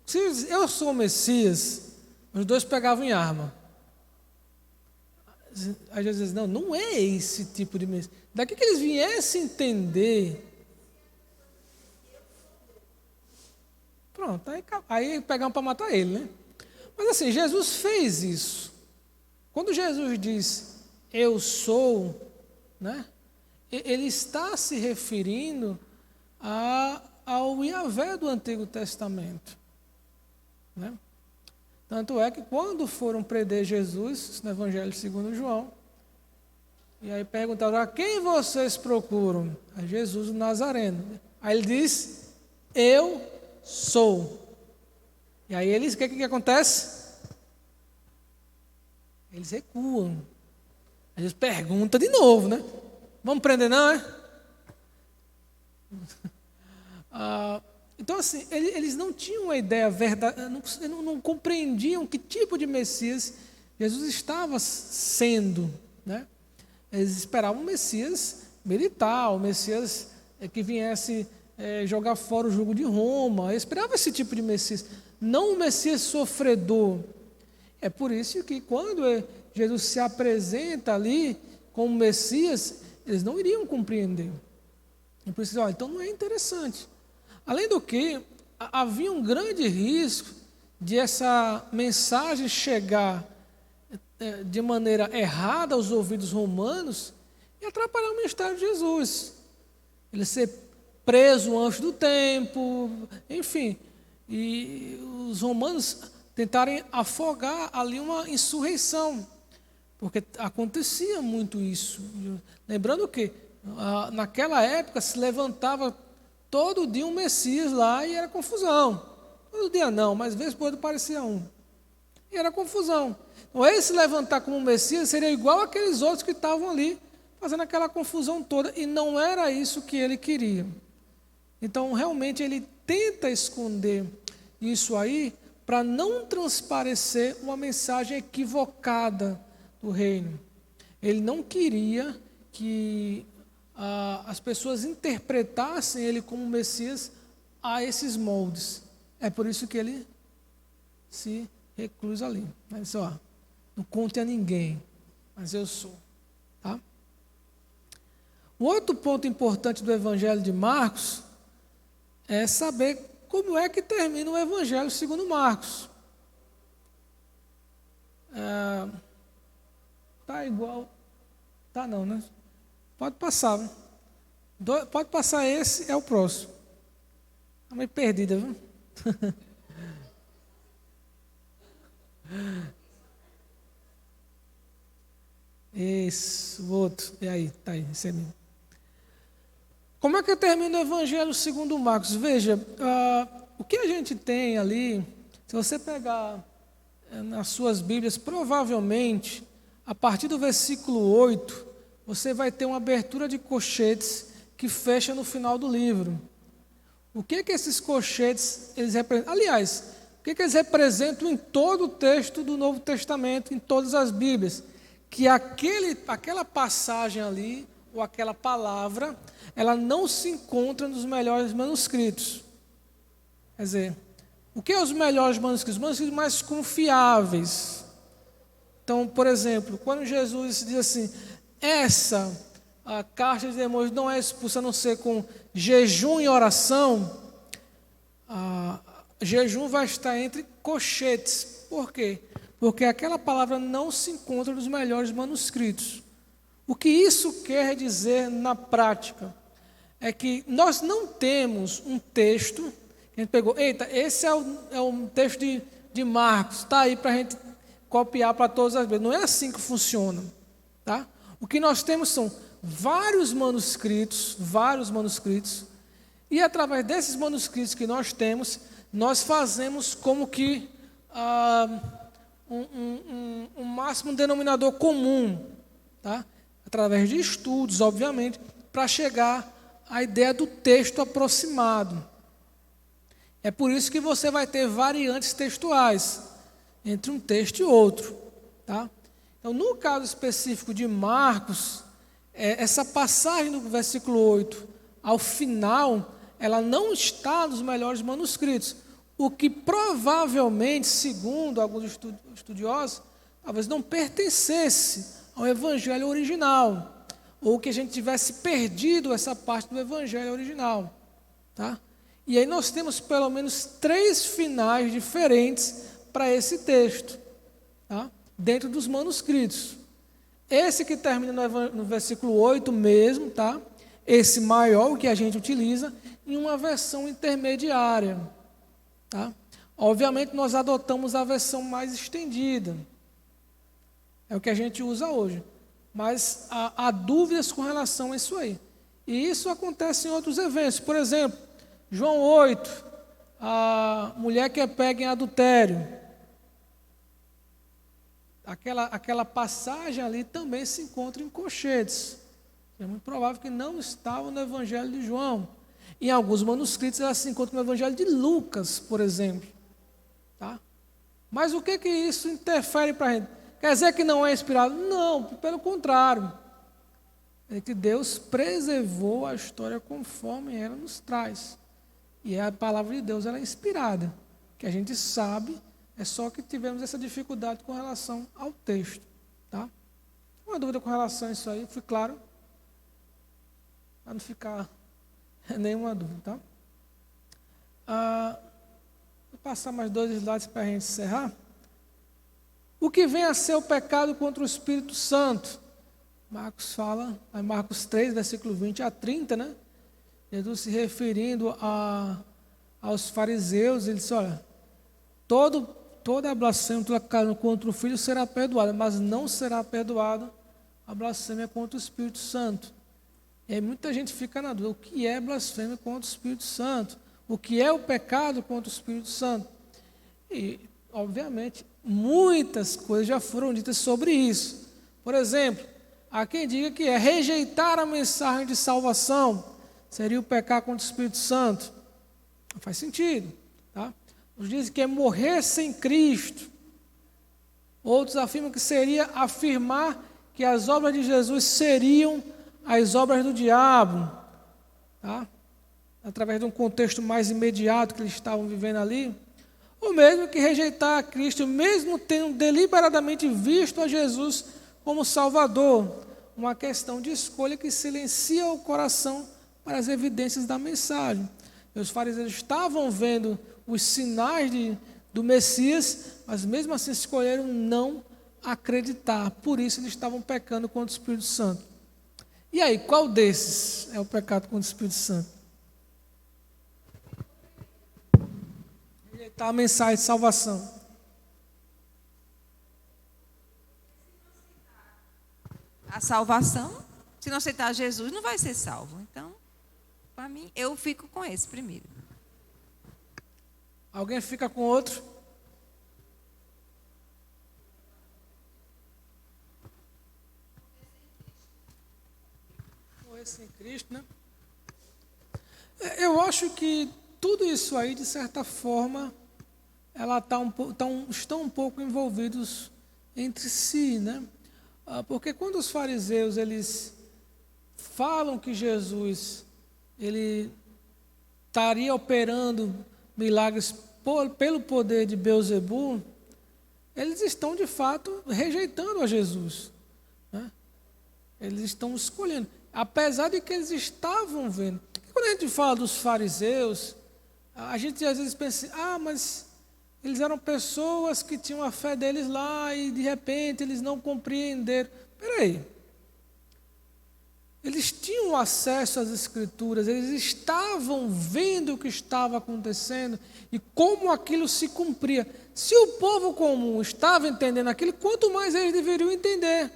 se eu sou o Messias, os dois pegavam em arma. Aí Jesus diz, não é esse tipo de Messias. Daqui que eles viessem entender. Pronto, aí pegaram para matar ele, né? Mas assim, Jesus fez isso. Quando Jesus diz, eu sou, né? Ele está se referindo ao Yahvé do Antigo Testamento, né? Tanto é que quando foram prender Jesus, no Evangelho segundo João, e aí perguntaram, a quem vocês procuram? A Jesus o Nazareno. Aí ele diz, eu sou. E aí eles, o que acontece? Eles recuam. Aí eles perguntam de novo, né? Vamos prender não, é? Então, assim, eles não tinham uma ideia verdadeira, não compreendiam que tipo de Messias Jesus estava sendo, né? Eles esperavam um Messias militar, um Messias que viesse jogar fora o jugo de Roma. Eles esperavam esse tipo de Messias, não um Messias sofredor. É por isso que quando Jesus se apresenta ali como Messias, eles não iriam compreender. E por isso, então não é interessante. Além do que, havia um grande risco de essa mensagem chegar de maneira errada aos ouvidos romanos e atrapalhar o ministério de Jesus. Ele ser preso antes do tempo, enfim. E os romanos tentarem afogar ali uma insurreição, porque acontecia muito isso. Lembrando que, naquela época, se levantava todo dia um Messias lá e era confusão. Todo dia não, mas vez por outra parecia um. E era confusão. Então, ele se levantar como Messias seria igual aqueles outros que estavam ali, fazendo aquela confusão toda, e não era isso que ele queria. Então, realmente, ele tenta esconder isso aí, para não transparecer uma mensagem equivocada do reino. Ele não queria que as pessoas interpretassem ele como Messias a esses moldes. É por isso que ele se reclusa ali. Ele disse, não conte a ninguém, mas eu sou. Tá? O outro ponto importante do Evangelho de Marcos é saber como é que termina o Evangelho segundo Marcos. Tá igual... Tá não, né? Pode passar, né? Pode passar esse, é o próximo. Está meio perdida, viu? Isso, o outro. E aí, tá aí, esse é mesmo. Como é que termina o Evangelho segundo Marcos? Veja, o que a gente tem ali, se você pegar nas suas Bíblias, provavelmente, a partir do versículo 8, você vai ter uma abertura de colchetes que fecha no final do livro. O que esses colchetes eles representam? Aliás, o que eles representam em todo o texto do Novo Testamento, em todas as Bíblias? Que aquela passagem ali, ou aquela palavra, ela não se encontra nos melhores manuscritos. Quer dizer, o que é os melhores manuscritos? Os manuscritos mais confiáveis. Então, por exemplo, quando Jesus diz assim, a caixa de demônios não é expulsa a não ser com jejum e oração, jejum vai estar entre colchetes. Por quê? Porque aquela palavra não se encontra nos melhores manuscritos. O que isso quer dizer na prática? É que nós não temos um texto, a gente pegou, esse é o texto de Marcos, está aí para a gente copiar para todas as vezes. Não é assim que funciona. Tá? O que nós temos são vários manuscritos, e através desses manuscritos que nós temos, nós fazemos como que um máximo denominador comum, tá? Através de estudos, obviamente, para chegar à ideia do texto aproximado. É por isso que você vai ter variantes textuais entre um texto e outro. Tá? Então, no caso específico de Marcos, essa passagem do versículo 8 ao final, ela não está nos melhores manuscritos, o que provavelmente, segundo alguns estudiosos, talvez não pertencesse ao evangelho original, ou que a gente tivesse perdido essa parte do evangelho original, tá? E aí nós temos pelo menos 3 finais diferentes para esse texto, tá? Dentro dos manuscritos. Esse que termina no versículo 8 mesmo, tá? Esse maior, o que a gente utiliza, em uma versão intermediária, tá? Obviamente, nós adotamos a versão mais estendida. É o que a gente usa hoje. Mas há dúvidas com relação a isso aí. E isso acontece em outros eventos. Por exemplo, João 8, a mulher que é pega em adultério. Aquela passagem ali também se encontra em colchetes. É muito provável que não estava no Evangelho de João. Em alguns manuscritos ela se encontra no Evangelho de Lucas, por exemplo. Tá? Mas o que isso interfere para a gente? Quer dizer que não é inspirado? Não, pelo contrário. É que Deus preservou a história conforme ela nos traz. E a palavra de Deus ela é inspirada. Que a gente sabe, é só que tivemos essa dificuldade com relação ao texto. Tá? Uma dúvida com relação a isso aí, fui claro? Para não ficar nenhuma dúvida. Tá? Vou passar mais 2 slides para a gente encerrar. O que vem a ser o pecado contra o Espírito Santo? Marcos fala, em Marcos 3, versículo 20 a 30, né? Jesus se referindo aos fariseus, ele disse, olha, toda a blasfêmia contra o Filho será perdoada, mas não será perdoada a blasfêmia contra o Espírito Santo. E aí muita gente fica na dúvida, o que é blasfêmia contra o Espírito Santo? O que é o pecado contra o Espírito Santo? E, obviamente, muitas coisas já foram ditas sobre isso. Por exemplo, há quem diga que é rejeitar a mensagem de salvação, seria o pecar contra o Espírito Santo. Não faz sentido. Tá? Uns dizem que é morrer sem Cristo. Outros afirmam que seria afirmar que as obras de Jesus seriam as obras do diabo. Tá? Através de um contexto mais imediato que eles estavam vivendo ali. Ou mesmo que rejeitar a Cristo, mesmo tendo deliberadamente visto a Jesus como Salvador. Uma questão de escolha que silencia o coração para as evidências da mensagem. E os fariseus estavam vendo os sinais do Messias, mas mesmo assim escolheram não acreditar. Por isso eles estavam pecando contra o Espírito Santo. E aí, qual desses é o pecado contra o Espírito Santo? A mensagem de salvação. A salvação, se não aceitar Jesus, não vai ser salvo. Então, para mim, eu fico com esse primeiro. Alguém fica com outro? Morrer sem Cristo, né? Eu acho que tudo isso aí, de certa forma, estão um pouco envolvidos entre si, né? Porque quando os fariseus eles falam que Jesus ele estaria operando milagres pelo poder de Beelzebul, eles estão de fato rejeitando a Jesus, né? Eles estão escolhendo, apesar de que eles estavam vendo. E quando a gente fala dos fariseus, a gente às vezes pensa, mas eles eram pessoas que tinham a fé deles lá e de repente eles não compreenderam. Espera aí. Eles tinham acesso às Escrituras, eles estavam vendo o que estava acontecendo e como aquilo se cumpria. Se o povo comum estava entendendo aquilo, quanto mais eles deveriam entender.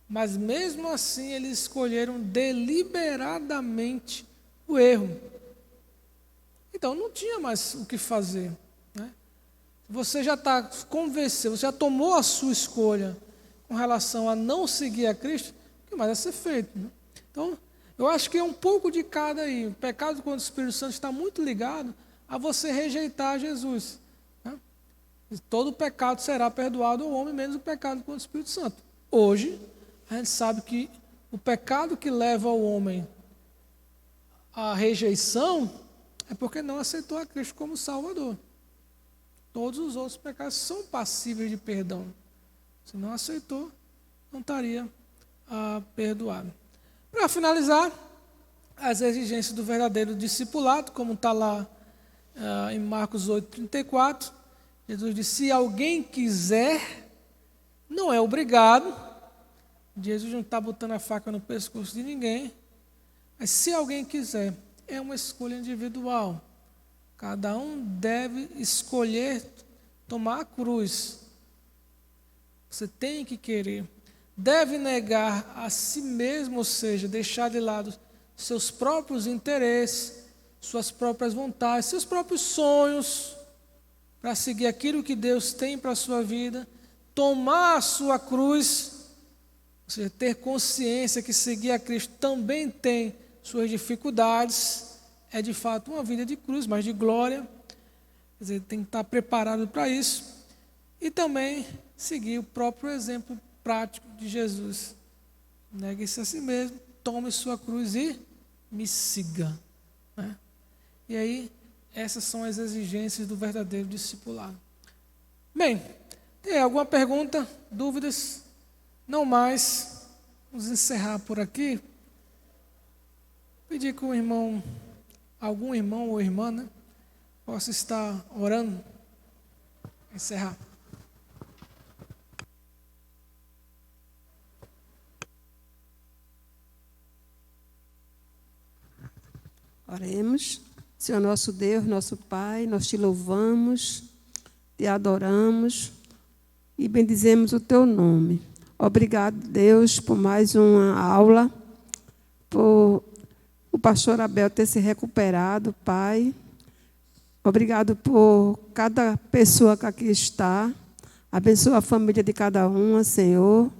Mas mesmo assim eles escolheram deliberadamente o erro. Então não tinha mais o que fazer, né? Você já está convencido, você já tomou a sua escolha com relação a não seguir a Cristo, o que mais vai ser feito, né? Então, eu acho que é um pouco de cada aí. O pecado contra o Espírito Santo está muito ligado a você rejeitar Jesus, né? E todo pecado será perdoado ao homem, menos o pecado contra o Espírito Santo. Hoje, a gente sabe que o pecado que leva o homem à rejeição é porque não aceitou a Cristo como Salvador. Todos os outros pecados são passíveis de perdão. Se não aceitou, não estaria perdoado. Para finalizar, as exigências do verdadeiro discipulado, como está lá em Marcos 8:34, Jesus disse: se alguém quiser, não é obrigado. Jesus não está botando a faca no pescoço de ninguém, mas se alguém quiser, é uma escolha individual. Cada um deve escolher tomar a cruz. Você tem que querer. Deve negar a si mesmo, ou seja, deixar de lado seus próprios interesses, suas próprias vontades, seus próprios sonhos, para seguir aquilo que Deus tem para a sua vida, tomar a sua cruz, ou seja, ter consciência que seguir a Cristo também tem suas dificuldades, é de fato uma vida de cruz, mas de glória. Quer dizer, tem que estar preparado para isso. E também seguir o próprio exemplo prático de Jesus. Negue-se a si mesmo, tome sua cruz e me siga. Né? E aí, essas são as exigências do verdadeiro discipulado. Bem, tem alguma pergunta, dúvidas? Não mais. Vamos encerrar por aqui. Pedir que o irmão, algum irmão ou irmã, né, possa estar orando. Encerrar. Oremos. Senhor nosso Deus, nosso Pai, nós te louvamos, te adoramos e bendizemos o teu nome. Obrigado, Deus, por mais uma aula, por o pastor Abel ter se recuperado, Pai. Obrigado por cada pessoa que aqui está. Abençoa a família de cada uma, Senhor.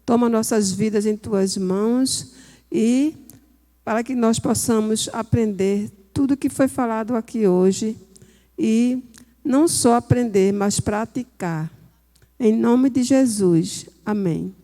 Toma nossas vidas em tuas mãos e para que nós possamos aprender tudo que foi falado aqui hoje e não só aprender, mas praticar. Em nome de Jesus. Amém.